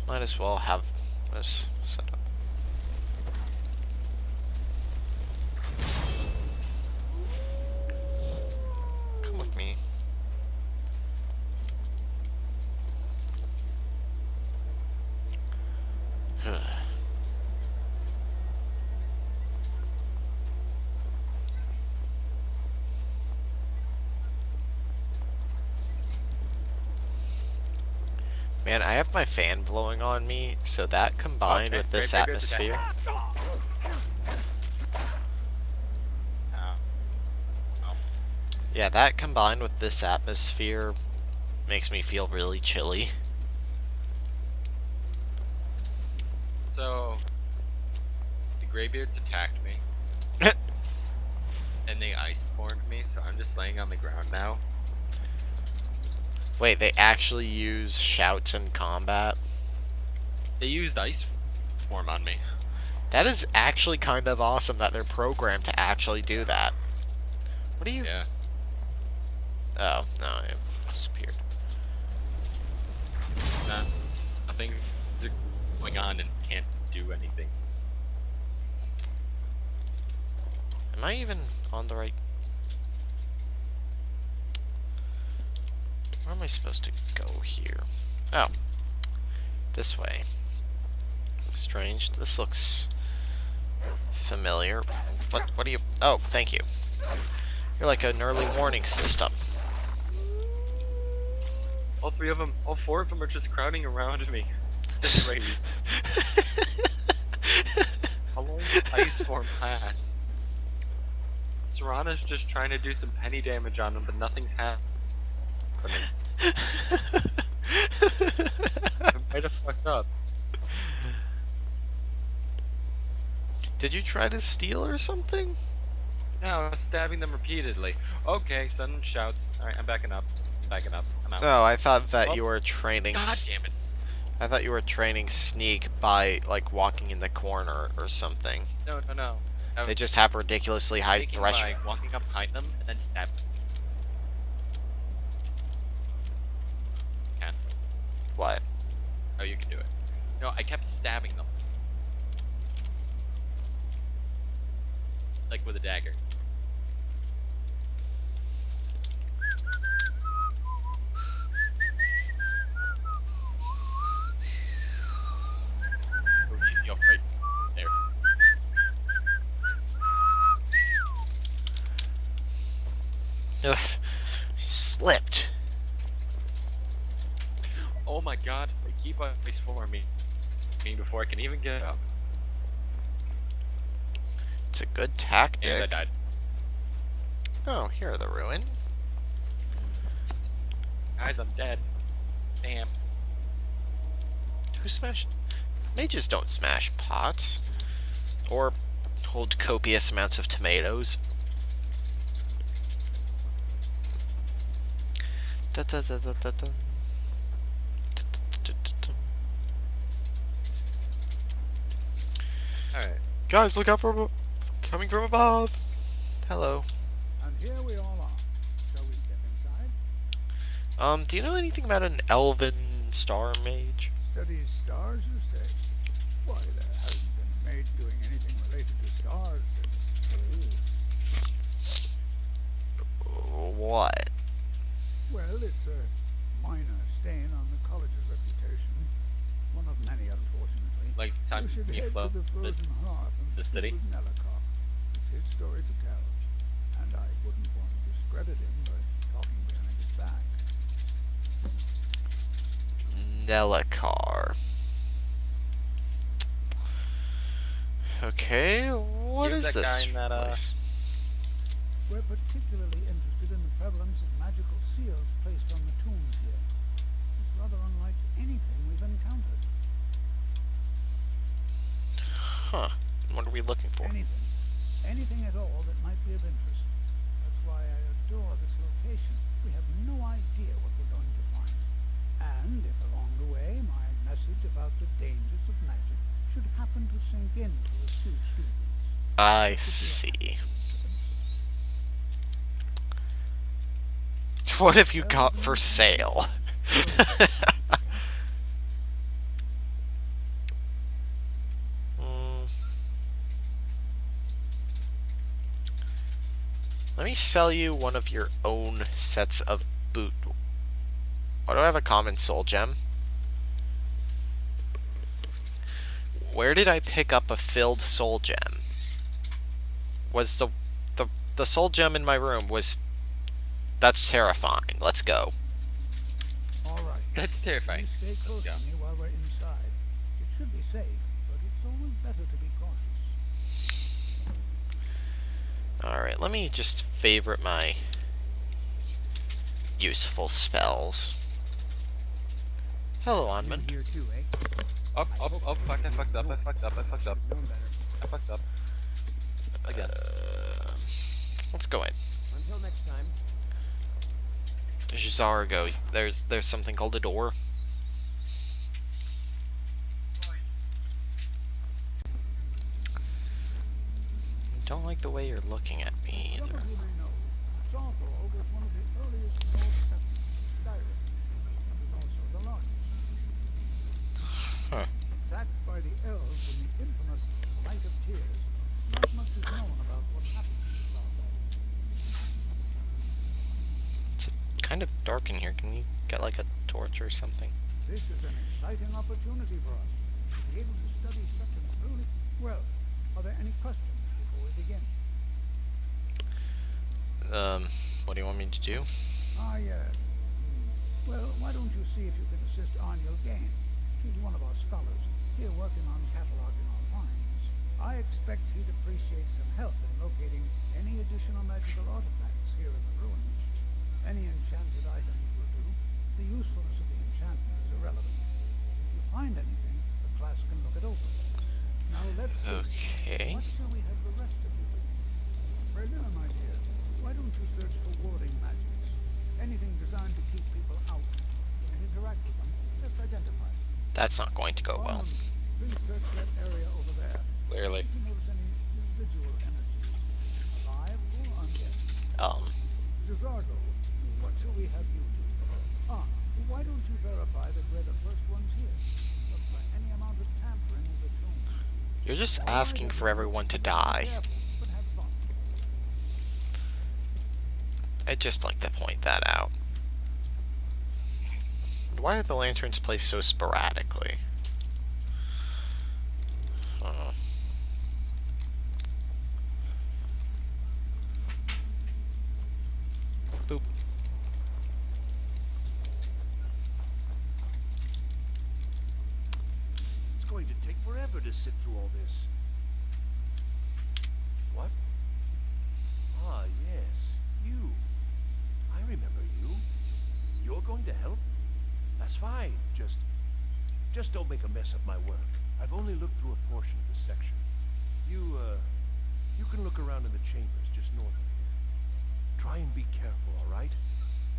Might as well have this set up. Come with me. Man, I have my fan blowing on me, so that combined Okay, with this very good today. atmosphere. Ow. Oh. Yeah, that combined with this atmosphere makes me feel really chilly. So, the Greybeards attacked me, and they ice-formed me, so I'm just laying on the ground now. Wait, they actually use shouts in combat? They used ice form on me. That is actually kind of awesome that they're programmed to actually do that. What are you... Yeah. Oh, no, it disappeared. Nothing going on and can't do anything. Am I even on the right... Where am I supposed to go here? Oh. This way. Strange. This looks familiar. What do you... Oh, thank you. You're like an early warning system. All four of them are just crowding around me. This race. How long does ice form last? Serana's just trying to do some penny damage on them, but nothing's happening. I might have fucked up. Did you try to steal or something? No, I was stabbing them repeatedly. Okay, someone shouts. Alright, I'm backing up. I'm out. Oh, I thought that you were training... God damn it. I thought you were training sneak by, like, walking in the corner or something. No. They just have ridiculously high Sneaking threshold. by walking up behind them and then stab them. Can. What? Oh, you can do it. No, I kept stabbing them. Like with a dagger. Oh, she's up right there. Ugh. Slipped. Oh my god, they keep ice for me before I can even get up. It's a good tactic. And I died. Oh, here are the ruin. Guys, I'm dead. Damn. Who smashed? Mages don't smash pots. Or hold copious amounts of tomatoes. Da, da, da, da, da, da. Alright. Guys, look out for coming from above. Hello. And here we all are. Shall we step inside? Do you know anything about an elven star mage? Study stars, you say? Why, there hasn't been a mage doing anything related to stars since... What? Well, it's a minor stain on the college's reputation. One of many, unfortunately. Like, time You should you head to flood the frozen hearth and the speak city? with Metallica. It's his story to tell. And I wouldn't want to discredit him by talking behind his back. Nelicar. Okay, what Here's is that this guy in that, place? We're particularly interested in the prevalence of magical seals placed on the tombs here. It's rather unlike anything we've encountered. Huh. What are we looking for? Anything. Anything at all that might be of interest. That's why I adore this location. We have no idea what we're going to find. And if along the way my message about the dangers of magic should happen to sink in to a few students. I see. What have you got for sale? Let me sell you one of your own sets of boot. Why do I have a common soul gem? Where did I pick up a filled soul gem? Was the soul gem in my room was... That's terrifying. Let's go. All right. That's terrifying. Please stay close Yeah. to me while we're inside. It should be safe, but it's always better to be cautious. Alright, let me just favorite my useful spells. Hello, Onmund. Here too, eh? Up, fuck, I fucked up. Known better. I fucked up. Again. Let's go in. Until next time. Zargo, there's something called a door. Don't like the way you're looking at me Some either. of you may know, Winterhold was one of the earliest Norse settlements of Skyrim. It was also the largest. Huh. Sacked by the elves in the infamous Night of Tears, not much is known about what happened to Winterhold. It's kind of dark in here. Can you get like a torch or something? This is an exciting opportunity for us to be able to study such an early... Well, are there any questions before we begin? What do you want me to do? Ah, yes. Well, why don't you see if you can assist Arniel Gain? He's one of our scholars, here working on cataloging our finds. I expect he'd appreciate some help in locating any additional magical artifacts here in the ruins. Any enchanted items will do. The usefulness of the enchantment is irrelevant. If you find anything, the class can look it over. Now let's see. Okay. What shall we have the rest of you do? Berlina, my dear, why don't you search for warding magics? Anything designed to keep people out and interact with them, just identify it. That's not going to go well. Please search that area over there. Clearly. If you notice any residual energy, alive or undead. Zargo, what shall we have you do? Why don't you verify that we're the first ones here? Look for any amount of tampering with the tomb. You're just asking for everyone to die. Careful, but have fun. I'd just like to point that out. Why are the lanterns placed so sporadically? Boop. It's going to take forever to sit through all this. What? Ah, yes. You. I remember you. You're going to help? That's fine. Just don't make a mess of my work. I've only looked through a portion of this section. You can look around in the chambers just north of here. Try and be careful, all right?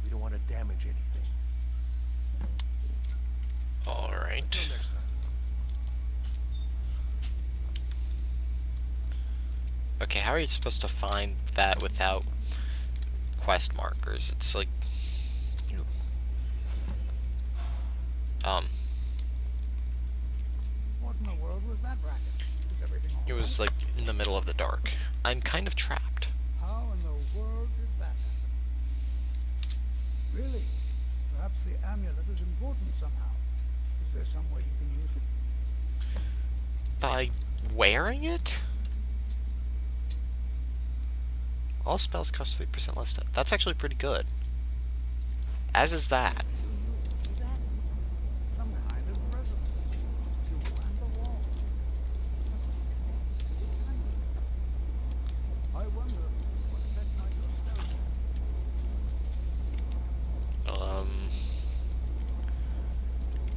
We don't want to damage anything. All right. Until next time. Okay, how are you supposed to find that without quest markers? It's like... What in the world was that racket? Is everything all It was right? like in the middle of the dark. I'm kind of trapped. How in the world did that happen? Really? Perhaps the amulet is important somehow. Is there some way you can use it? By wearing it? All spells cost 3% less. That's actually pretty good. As is that. See that? Some kind of resonance. You and the wall. I wonder what effect might your spell have.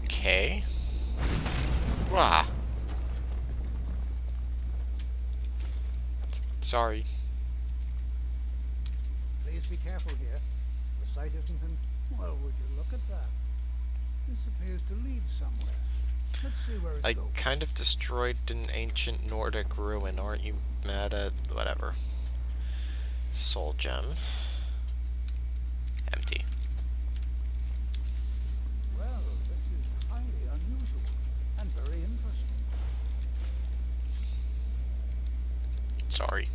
Okay. Wah. Sorry. Please be careful here. The site isn't in... Well, would you look at that? This appears to lead somewhere. Let's see where it I goes. kind of destroyed an ancient Nordic ruin. Aren't you mad at whatever? Soul gem. Empty. Well, this is highly unusual and very interesting. Sorry.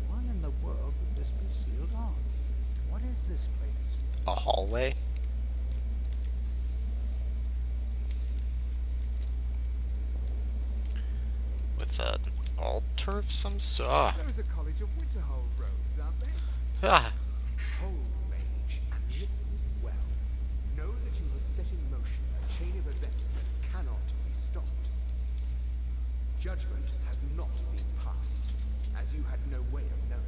Why in the world would this be sealed off? What is this place? A hallway? With an altar? altar of some sort. Those are College of Winterhold robes, aren't they? Ah, Hold, mage, and listen well. Know that you have set in motion a chain of events that cannot be stopped. Judgment has not been passed, as you had no way of knowing.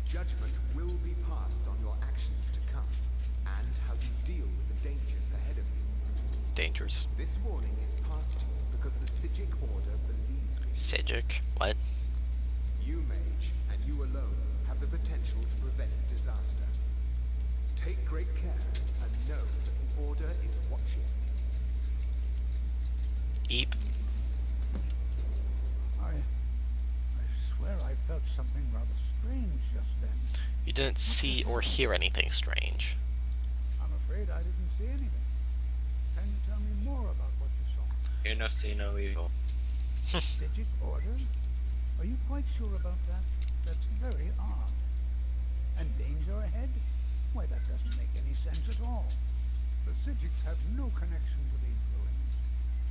Judgment will be passed on your actions to come, and how you deal with the dangers ahead of you. dangerous. This warning is passed to you because the Psijic Order believes it. Psijic? What? You, mage, and you alone have the potential to prevent disaster. Take great care and know that the Order is watching. Eep. I swear I felt something rather strange just then. You didn't see or hear anything strange. I'm afraid I didn't see anything. Can you tell me more about what you saw? Hear no, see no evil. Psijic Order? Are you quite sure about that? That's very odd. And danger ahead? Why, that doesn't make any sense at all. The Psijics have no connection to these ruins,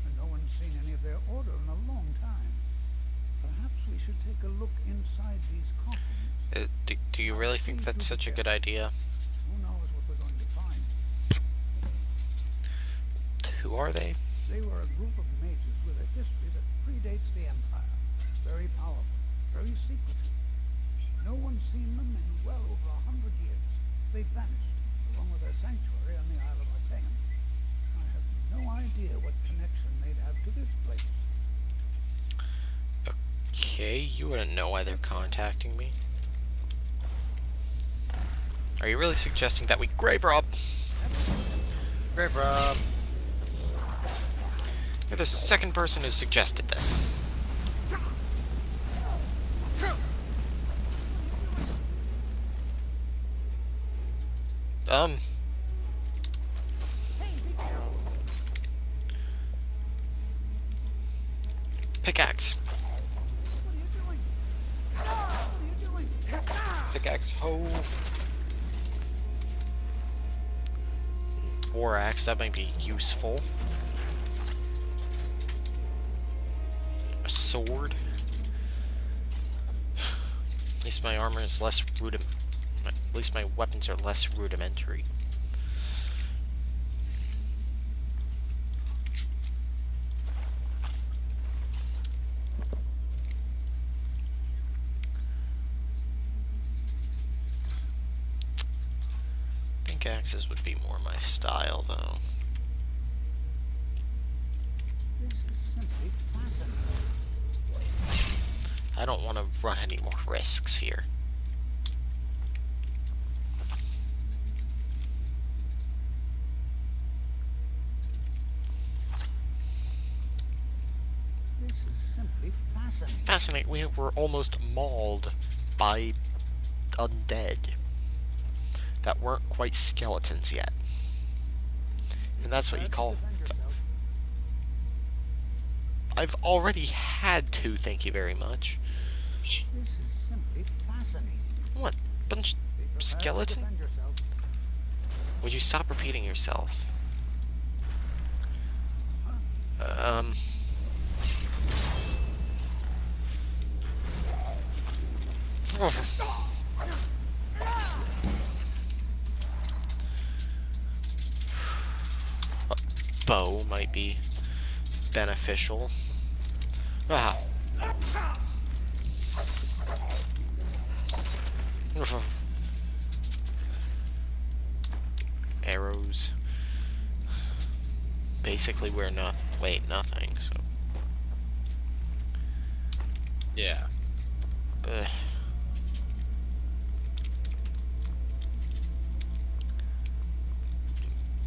and no one's seen any of their order in a long time. Perhaps we should take a look inside these coffins. Do you really think that's such a good idea? Who knows what we're going to find? Who are they? They were a group of mages with a history that predates the Empire. Very powerful, very secretive. No one's seen them in well over 100 years. They vanished, along with their sanctuary on the Isle of Artaeum. I have no idea what connection they'd have to this place. Okay, you wouldn't know why they're contacting me. Are you really suggesting that we grave rob? Grave rob. You're the second person who suggested this. Pickaxe. Pickaxe ho. War axe, that might be useful. A sword. At least my armor is less at least my weapons are less rudimentary. Axes would be more my style, though. This is simply fascinating. I don't want to run any more risks here. This is simply fascinating. Fascinating. We were almost mauled by undead that weren't quite skeletons yet. And that's what you call... I've already had to, thank you very much. This is simply fascinating. What? Bunch skeleton? Would you stop repeating yourself? A bow might be beneficial. Ah. Arrows. Basically, we're nothing. Wait, nothing. So. Yeah. Ugh.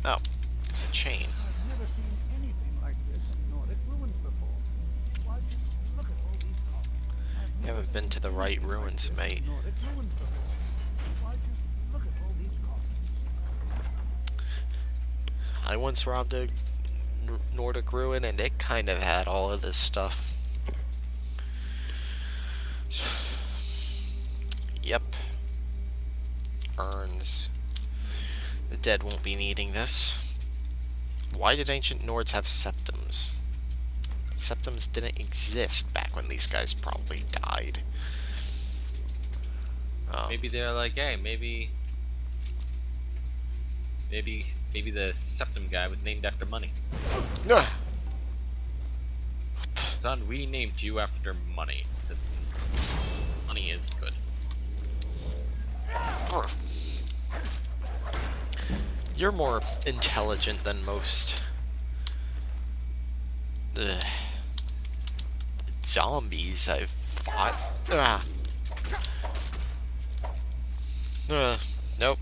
Oh, it's a chain. I've never seen anything like this in Nordic ruins before. Why, just look at all these coffins. You haven't been to the right ruins, mate. Nordic ruins before. Why, just look at all these coffins. I once robbed a Nordic ruin, and it kind of had all of this stuff. Yep. Urns. The dead won't be needing this. Why did ancient Nords have septums? septums didn't exist back when these guys probably died. Maybe they're like, hey, maybe the septum guy was named after money. Son, we named you after money. 'Cause money is good. You're more intelligent than most zombies I've fought. Nope.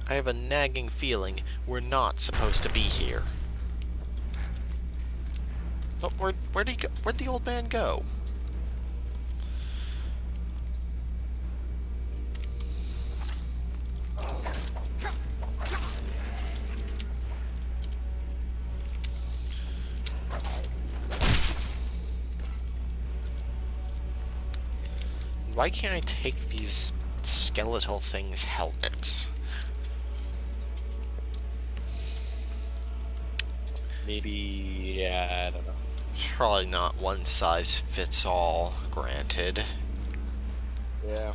I have a nagging feeling we're not supposed to be here. Oh, where'd he go? Where'd the old man go? Why can't I take these skeletal things' helmets? Maybe, yeah, I don't know. Probably not one size fits all, granted. Yeah.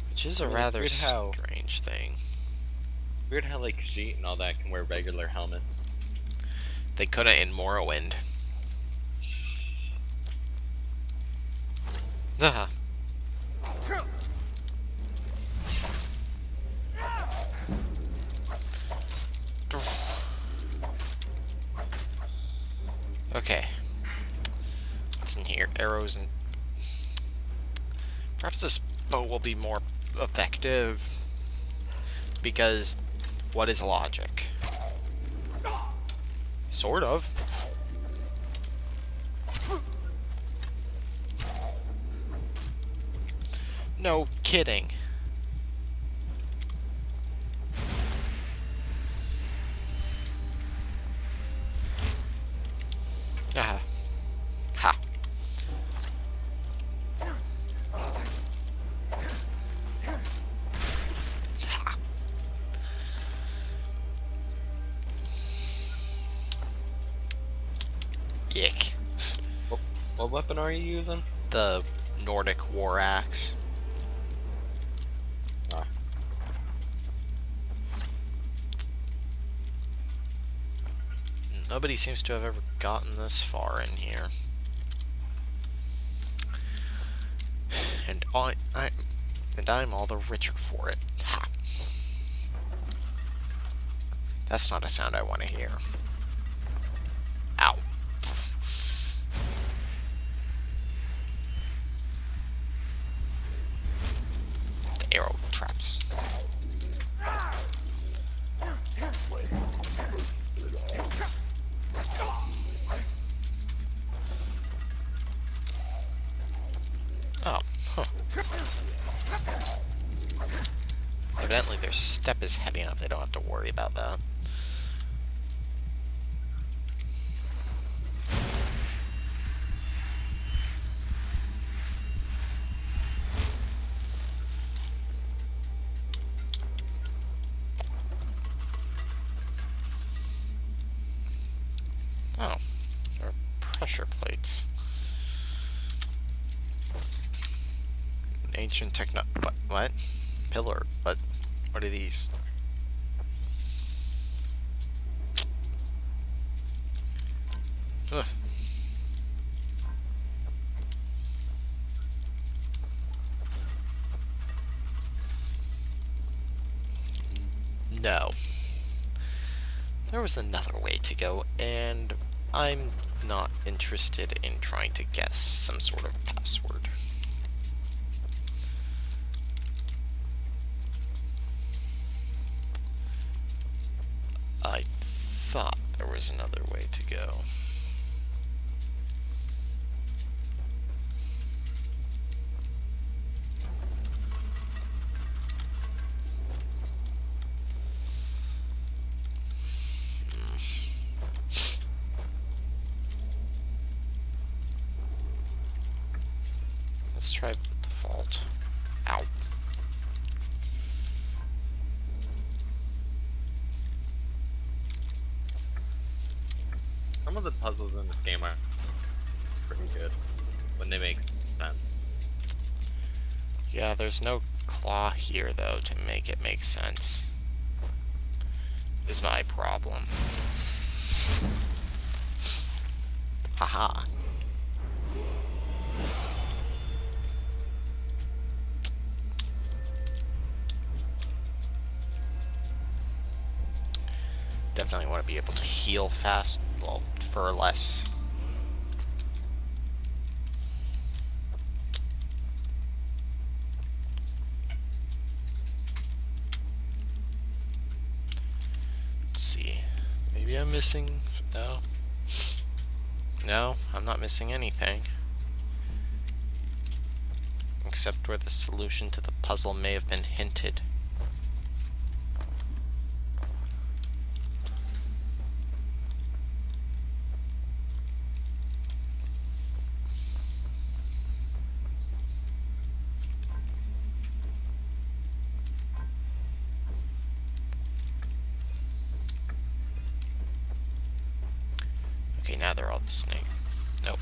Which is a I mean, rather weird how- strange thing. Weird how like Khajiit and all that can wear regular helmets. They couldn't in Morrowind. Haha. Okay. What's in here? Arrows and... Perhaps this bow will be more effective. Because what is logic? Sort of. No kidding. Ha. Ha. Yick. What weapon are you using? The Nordic war axe. Ah. Nobody seems to have ever gotten this far in here. And I'm all the richer for it. Ha. That's not a sound I want to hear. Ow. The arrow traps. Oh, huh. Evidently their step is heavy enough they don't have to worry about that. Oh, there are pressure plates. Ancient techno... What? Pillar? What are these? Ugh. No. There was another way to go, and I'm not interested in trying to guess some sort of password. I thought there was another way to go. Let's try the default. Ow. Some of the puzzles in this game are pretty good when they make sense. Yeah, there's no claw here, though, to make it make sense. Is my problem. Haha. Definitely want to be able to heal fast, well, for less. Let's see. Maybe I'm missing... No. No, I'm not missing anything. Except where the solution to the puzzle may have been hinted. Okay, now they're all the snake. Nope.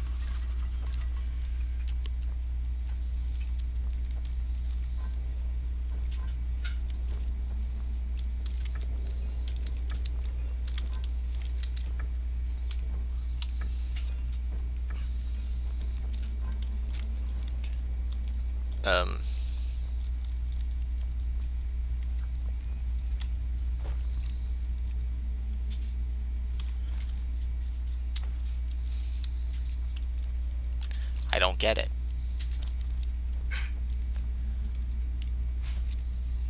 I don't get it.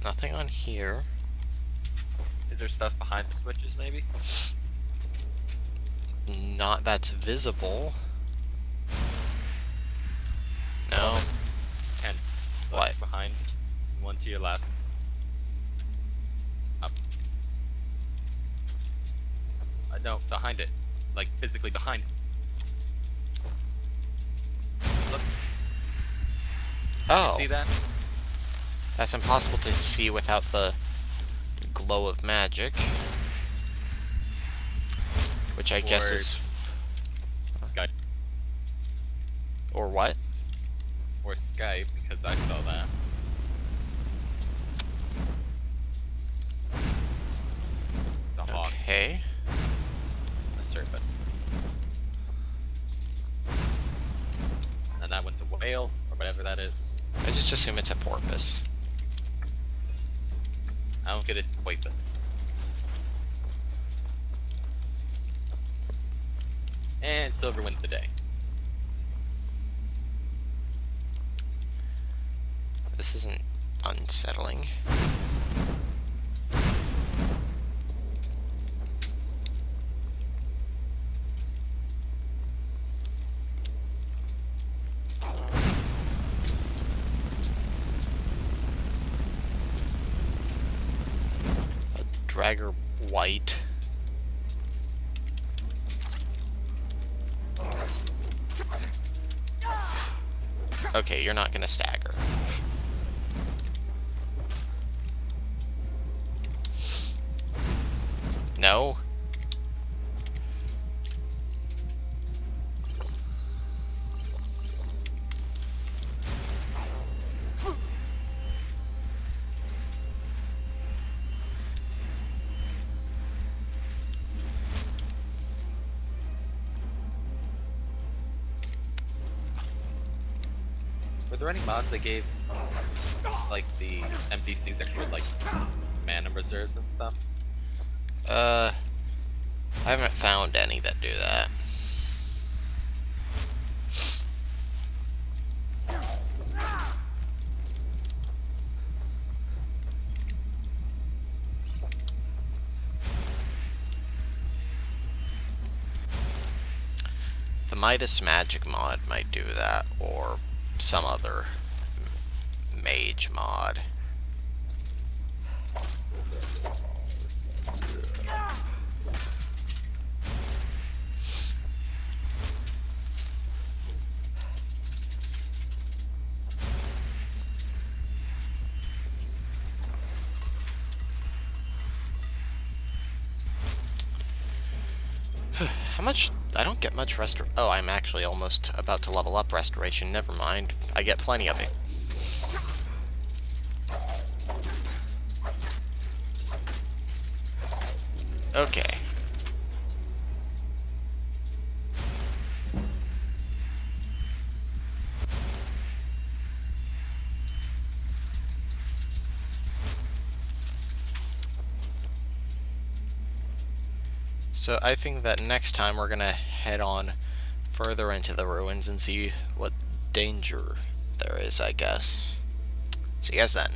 Nothing on here. Is there stuff behind the switches, maybe? Not that's visible. No. And What? behind? One to your left. Up. No, behind it. Like, physically behind. Look. Oh. See that? That's impossible to see without the glow of magic. Which I guess is... Skype. Or what? Or Skype, because I saw that. The hawk. Okay. The serpent. And that one's a whale, or whatever that is. I just assume it's a porpoise. I don't get it quite this. And silver wins the day. This isn't unsettling. A dragger white. Okay, you're not gonna stagger. No? Were there any mods that gave, like, the NPCs extra, like, mana reserves and stuff? I haven't found any that do that. The Midas Magic mod might do that, or some other mage mod. How much? I don't get much oh, I'm actually almost about to level up restoration. Never mind. I get plenty of it. Okay. So I think that next time we're gonna head on further into the ruins and see what danger there is, I guess. See you guys then.